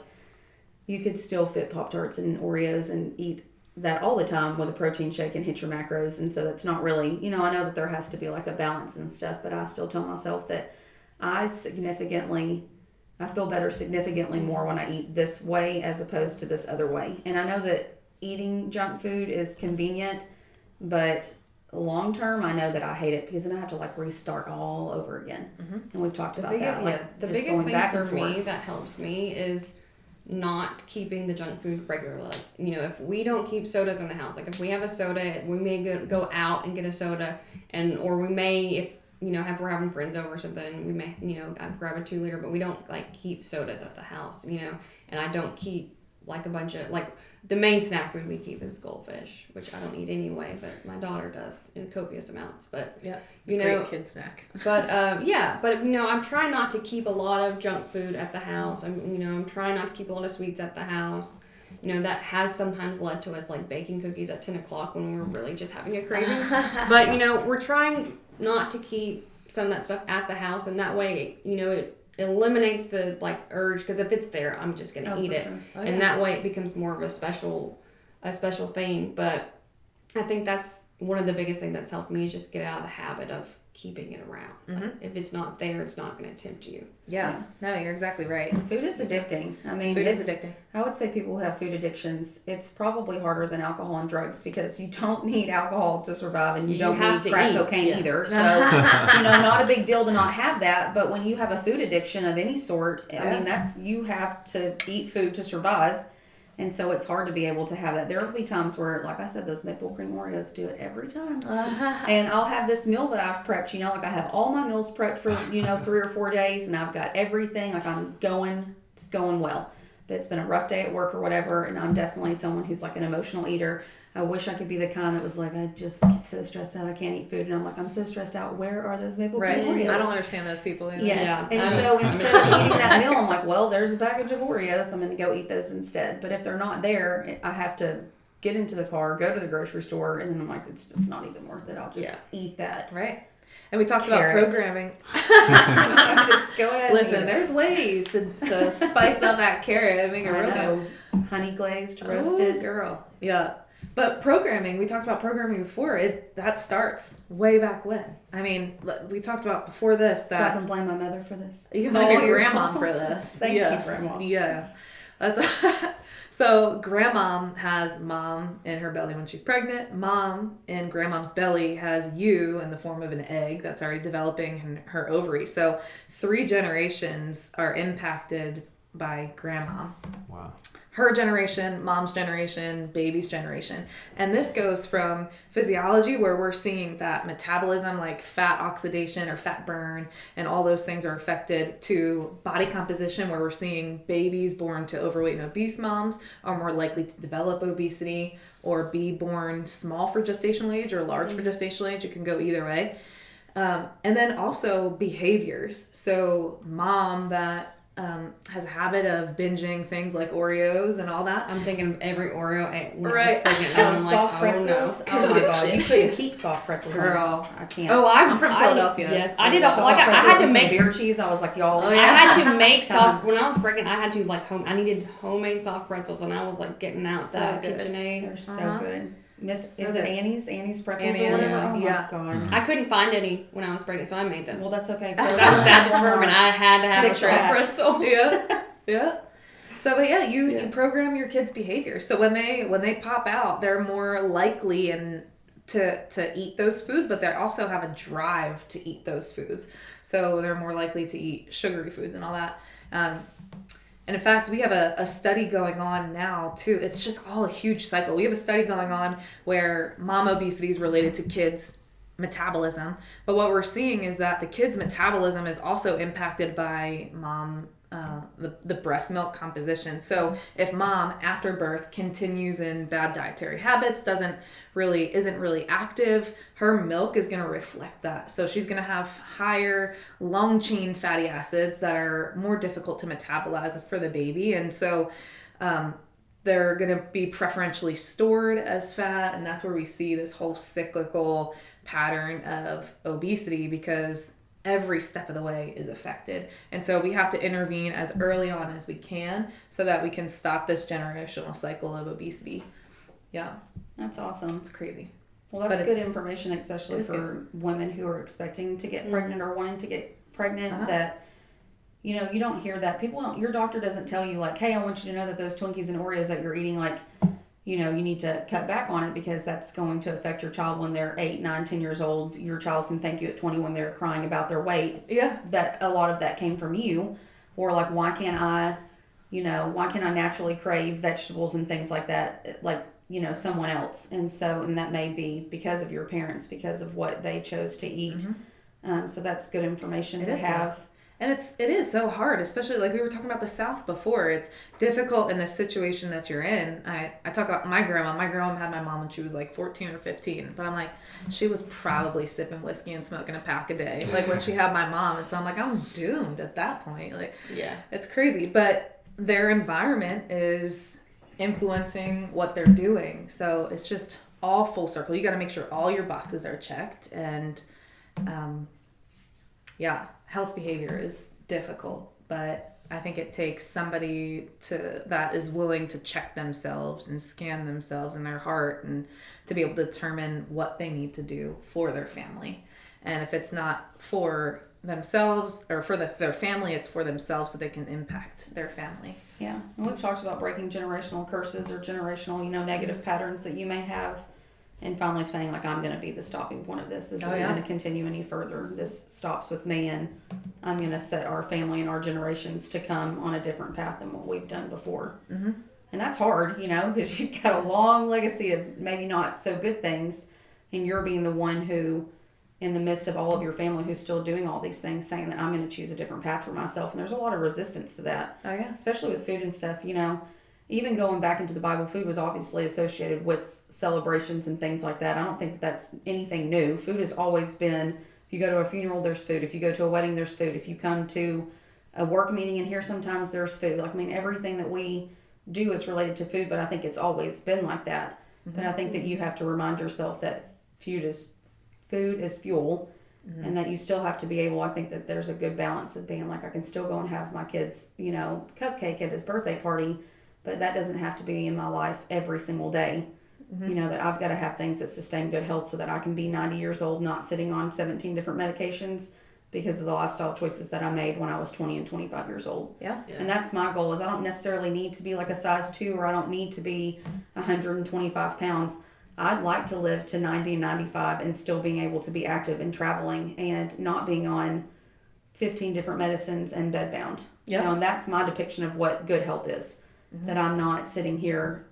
you could still fit Pop-Tarts and Oreos and eat that all the time with a protein shake and hit your macros. And so that's not really, I know that there has to be like a balance and stuff, but I still tell myself that I feel better significantly more when I eat this way as opposed to this other way. And I know that eating junk food is convenient, but long term, I know that I hate it, because then I have to like restart all over again. And we've talked about that. Like, the just biggest going thing back for and forth. me that helps me is not keeping the junk food regularly. Like, if we don't keep sodas in the house, like if we have a soda, we may go out and get a soda, or we may, if if we're having friends over or something, we may, I'd grab a 2-liter, but we don't like keep sodas at the house, and I don't keep like a bunch of, like, the main snack food we keep is goldfish, which I don't eat anyway, but my daughter does in copious amounts. But yeah, great kid snack. But I'm trying not to keep a lot of junk food at the house. I'm trying not to keep a lot of sweets at the house. That has sometimes led to us like baking cookies at 10 o'clock when we're really just having a craving. But we're trying not to keep some of that stuff at the house, and that way it eliminates the like urge, because if it's there, I'm just gonna eat it. Sure. And that way it becomes more of a special thing. But I think that's one of the biggest things that's helped me, is just get out of the habit of keeping it around. Like, if it's not there, it's not going to tempt you. Yeah. No, you're exactly right. Food is addicting. I mean, food is addicting. I would say people who have food addictions, it's probably harder than alcohol and drugs, because you don't need alcohol to survive, and you don't need crack cocaine either. So, not a big deal to not have that. But when you have a food addiction of any sort, I mean, you have to eat food to survive. And so it's hard to be able to have that. There will be times where, like I said, those maple cream Oreos do it every time. And I'll have this meal that I've prepped, like I have all my meals prepped for, 3 or 4 days, and I've got everything, like it's going well. But it's been a rough day at work or whatever, and I'm definitely someone who's like an emotional eater. I wish I could be the kind that was like, I just get so stressed out, I can't eat food. And I'm like, I'm so stressed out, where are those maple cream Oreos? I don't understand those people either. Yes. Yeah. And so instead of eating that meal, I'm like, well, there's a package of Oreos, I'm going to go eat those instead. But if they're not there, I have to get into the car, go to the grocery store, and then I'm like, it's just not even worth it. I'll just eat that. Right. And we talked about programming. Just go ahead. Listen, there's ways to spice up that carrot and make it real good. Honey glazed, roasted. Oh, girl. Yeah. But programming, we talked about programming before. That starts way back when. I mean, we talked about before this that... So I can blame my mother for this? You can blame your grandma for this. Thank you, Grandma. Yeah. So grandma has mom in her belly when she's pregnant. Mom in grandmom's belly has you in the form of an egg that's already developing in her ovary. So 3 generations are impacted by grandma. Wow. Her generation, mom's generation, baby's generation. And this goes from physiology, where we're seeing that metabolism, like fat oxidation or fat burn, and all those things are affected, to body composition, where we're seeing babies born to overweight and obese moms are more likely to develop obesity or be born small for gestational age or large for gestational age. It can go either way. And then also behaviors. So mom that has a habit of binging things like Oreos and all that. I'm thinking every Oreo when Right. I was pregnant. And I'm like, Soft oh pretzels. no. Oh my god, you couldn't keep soft pretzels. Girl. I can't. Oh, I'm from Philadelphia. Yes, I did. I Soft had pretzels to with make some beer cheese. I was like, y'all. Oh, I yeah. had to make soft when I was pregnant. I had to I needed homemade soft pretzels, and I was like getting out So that good. KitchenAid. They're so Uh-huh. good. Is So it good. Annie's? Annie's pretzels Annie's, or whatever? Oh yeah. my god. I couldn't find any when I was pregnant, so I made them. Well, that's okay. I was that determined. I had to have a Six soft packs. pretzel. Yeah. Yeah. So, but yeah, you Yeah. program your kids' behavior. So when they pop out, they're more likely to eat those foods, but they also have a drive to eat those foods. So they're more likely to eat sugary foods and all that. And in fact, we have a study going on now too. It's just all a huge cycle. We have a study going on where mom obesity is related to kids' metabolism. But what we're seeing is that the kids' metabolism is also impacted by mom, the breast milk composition. So if mom after birth continues in bad dietary habits, isn't really active, her milk is going to reflect that. So she's going to have higher long chain fatty acids that are more difficult to metabolize for the baby. And so they're going to be preferentially stored as fat. And that's where we see this whole cyclical pattern of obesity, because every step of the way is affected. And so we have to intervene as early on as we can so that we can stop this generational cycle of obesity. Yeah. That's awesome. It's crazy. Well, that's But good it's- information, especially it is for women who are expecting to get pregnant or wanting to get pregnant. Uh-huh. That, you know, you don't hear that. Your doctor doesn't tell you like, hey, I want you to know that those Twinkies and Oreos that you're eating, like, you know, you need to cut back on it because that's going to affect your child when they're 8, 9, 10 years old. Your child can thank you at 20 when they're crying about their weight. Yeah. That a lot of that came from you. Or like, why can't I naturally crave vegetables and things like that, like, you know, someone else? And that may be because of your parents, because of what they chose to eat. So that's good information to have. And it is so hard, especially like we were talking about the South before. It's difficult in the situation that you're in. I talk about my grandma. My grandma had my mom when she was like 14 or 15. But I'm like, she was probably sipping whiskey and smoking a pack a day, like when she had my mom. And so I'm like, I'm doomed at that point. Like, Yeah. it's crazy. But their environment is influencing what they're doing. So it's just all full circle. You got to make sure all your boxes are checked. And health behavior is difficult, but I think it takes somebody that is willing to check themselves and scan themselves in their heart and to be able to determine what they need to do for their family. And if it's not for themselves or for their family, it's for themselves so they can impact their family. Yeah. And we've talked about breaking generational curses or generational, you know, negative patterns that you may have. And finally saying, like, I'm going to be the stopping point of this. This isn't going to continue any further. This stops with me, and I'm going to set our family and our generations to come on a different path than what we've done before. Mm-hmm. And that's hard, you know, because you've got a long legacy of maybe not so good things, and you're being the one who, in the midst of all of your family who's still doing all these things, saying that I'm going to choose a different path for myself. And there's a lot of resistance to that. Oh, yeah. Especially with food and stuff, you know. Even going back into the Bible, food was obviously associated with celebrations and things like that. I don't think that's anything new. Food has always been, if you go to a funeral, there's food. If you go to a wedding, there's food. If you come to a work meeting in here, sometimes there's food. Like, I mean, everything that we do is related to food, but I think it's always been like that. Mm-hmm. But I think that you have to remind yourself that food is fuel, mm-hmm. and that you still have to be able, I think that there's a good balance of being like, I can still go and have my kid's, you know, cupcake at his birthday party, but that doesn't have to be in my life every single day. Mm-hmm. You know, that I've got to have things that sustain good health so that I can be 90 years old, not sitting on 17 different medications because of the lifestyle choices that I made when I was 20 and 25 years old. Yeah. And that's my goal, is I don't necessarily need to be like a size 2, or I don't need to be 125 pounds. I'd like to live to 90 and 95 and still being able to be active and traveling and not being on 15 different medicines and bedbound. Yeah. You know, and that's my depiction of what good health is. That I'm not sitting here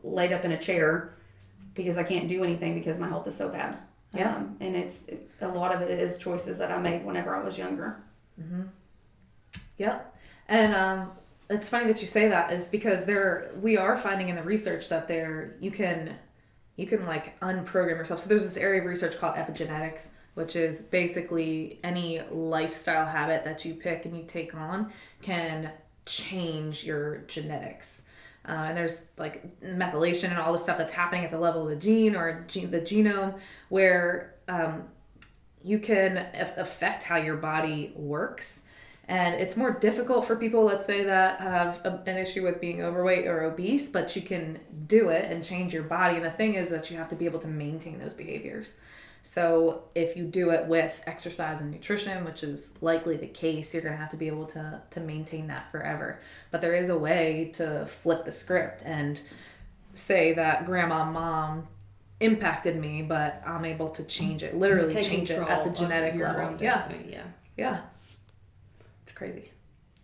laid up in a chair because I can't do anything because my health is so bad. Yeah. And a lot of it is choices that I made whenever I was younger. Yep. And it's funny that you say that, is because we are finding in the research that you can like unprogram yourself. So there's this area of research called epigenetics, which is basically any lifestyle habit that you pick and you take on can change your genetics. And there's like methylation and all the stuff that's happening at the level of the gene or the genome, where you can affect how your body works. And it's more difficult for people, let's say, that have an issue with being overweight or obese, but you can do it and change your body. And the thing is that you have to be able to maintain those behaviors. So if you do it with exercise and nutrition, which is likely the case, you're going to have to be able to maintain that forever. But there is a way to flip the script and say that grandma, mom impacted me, but I'm able to change it, literally Take change it control at the genetic of your level. own destiny. Yeah. It's crazy.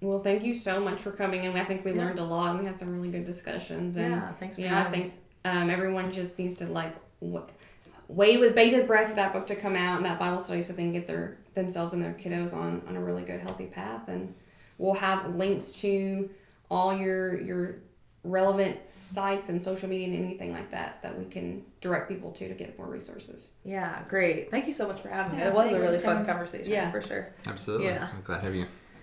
Well, thank you so much for coming in. I think we Yeah. learned a lot, and we had some really good discussions. And Yeah, thanks for I having think everyone just needs to like wait with bated breath for that book to come out and that Bible study, so they can get themselves and their kiddos on a really good, healthy path. And we'll have links to all your relevant sites and social media and anything like that we can direct people to get more resources. Yeah, great. Thank you so much for having me. Yeah, It was a thanks really for fun coming. conversation, Yeah. for sure. Absolutely. Yeah. I'm glad to have you.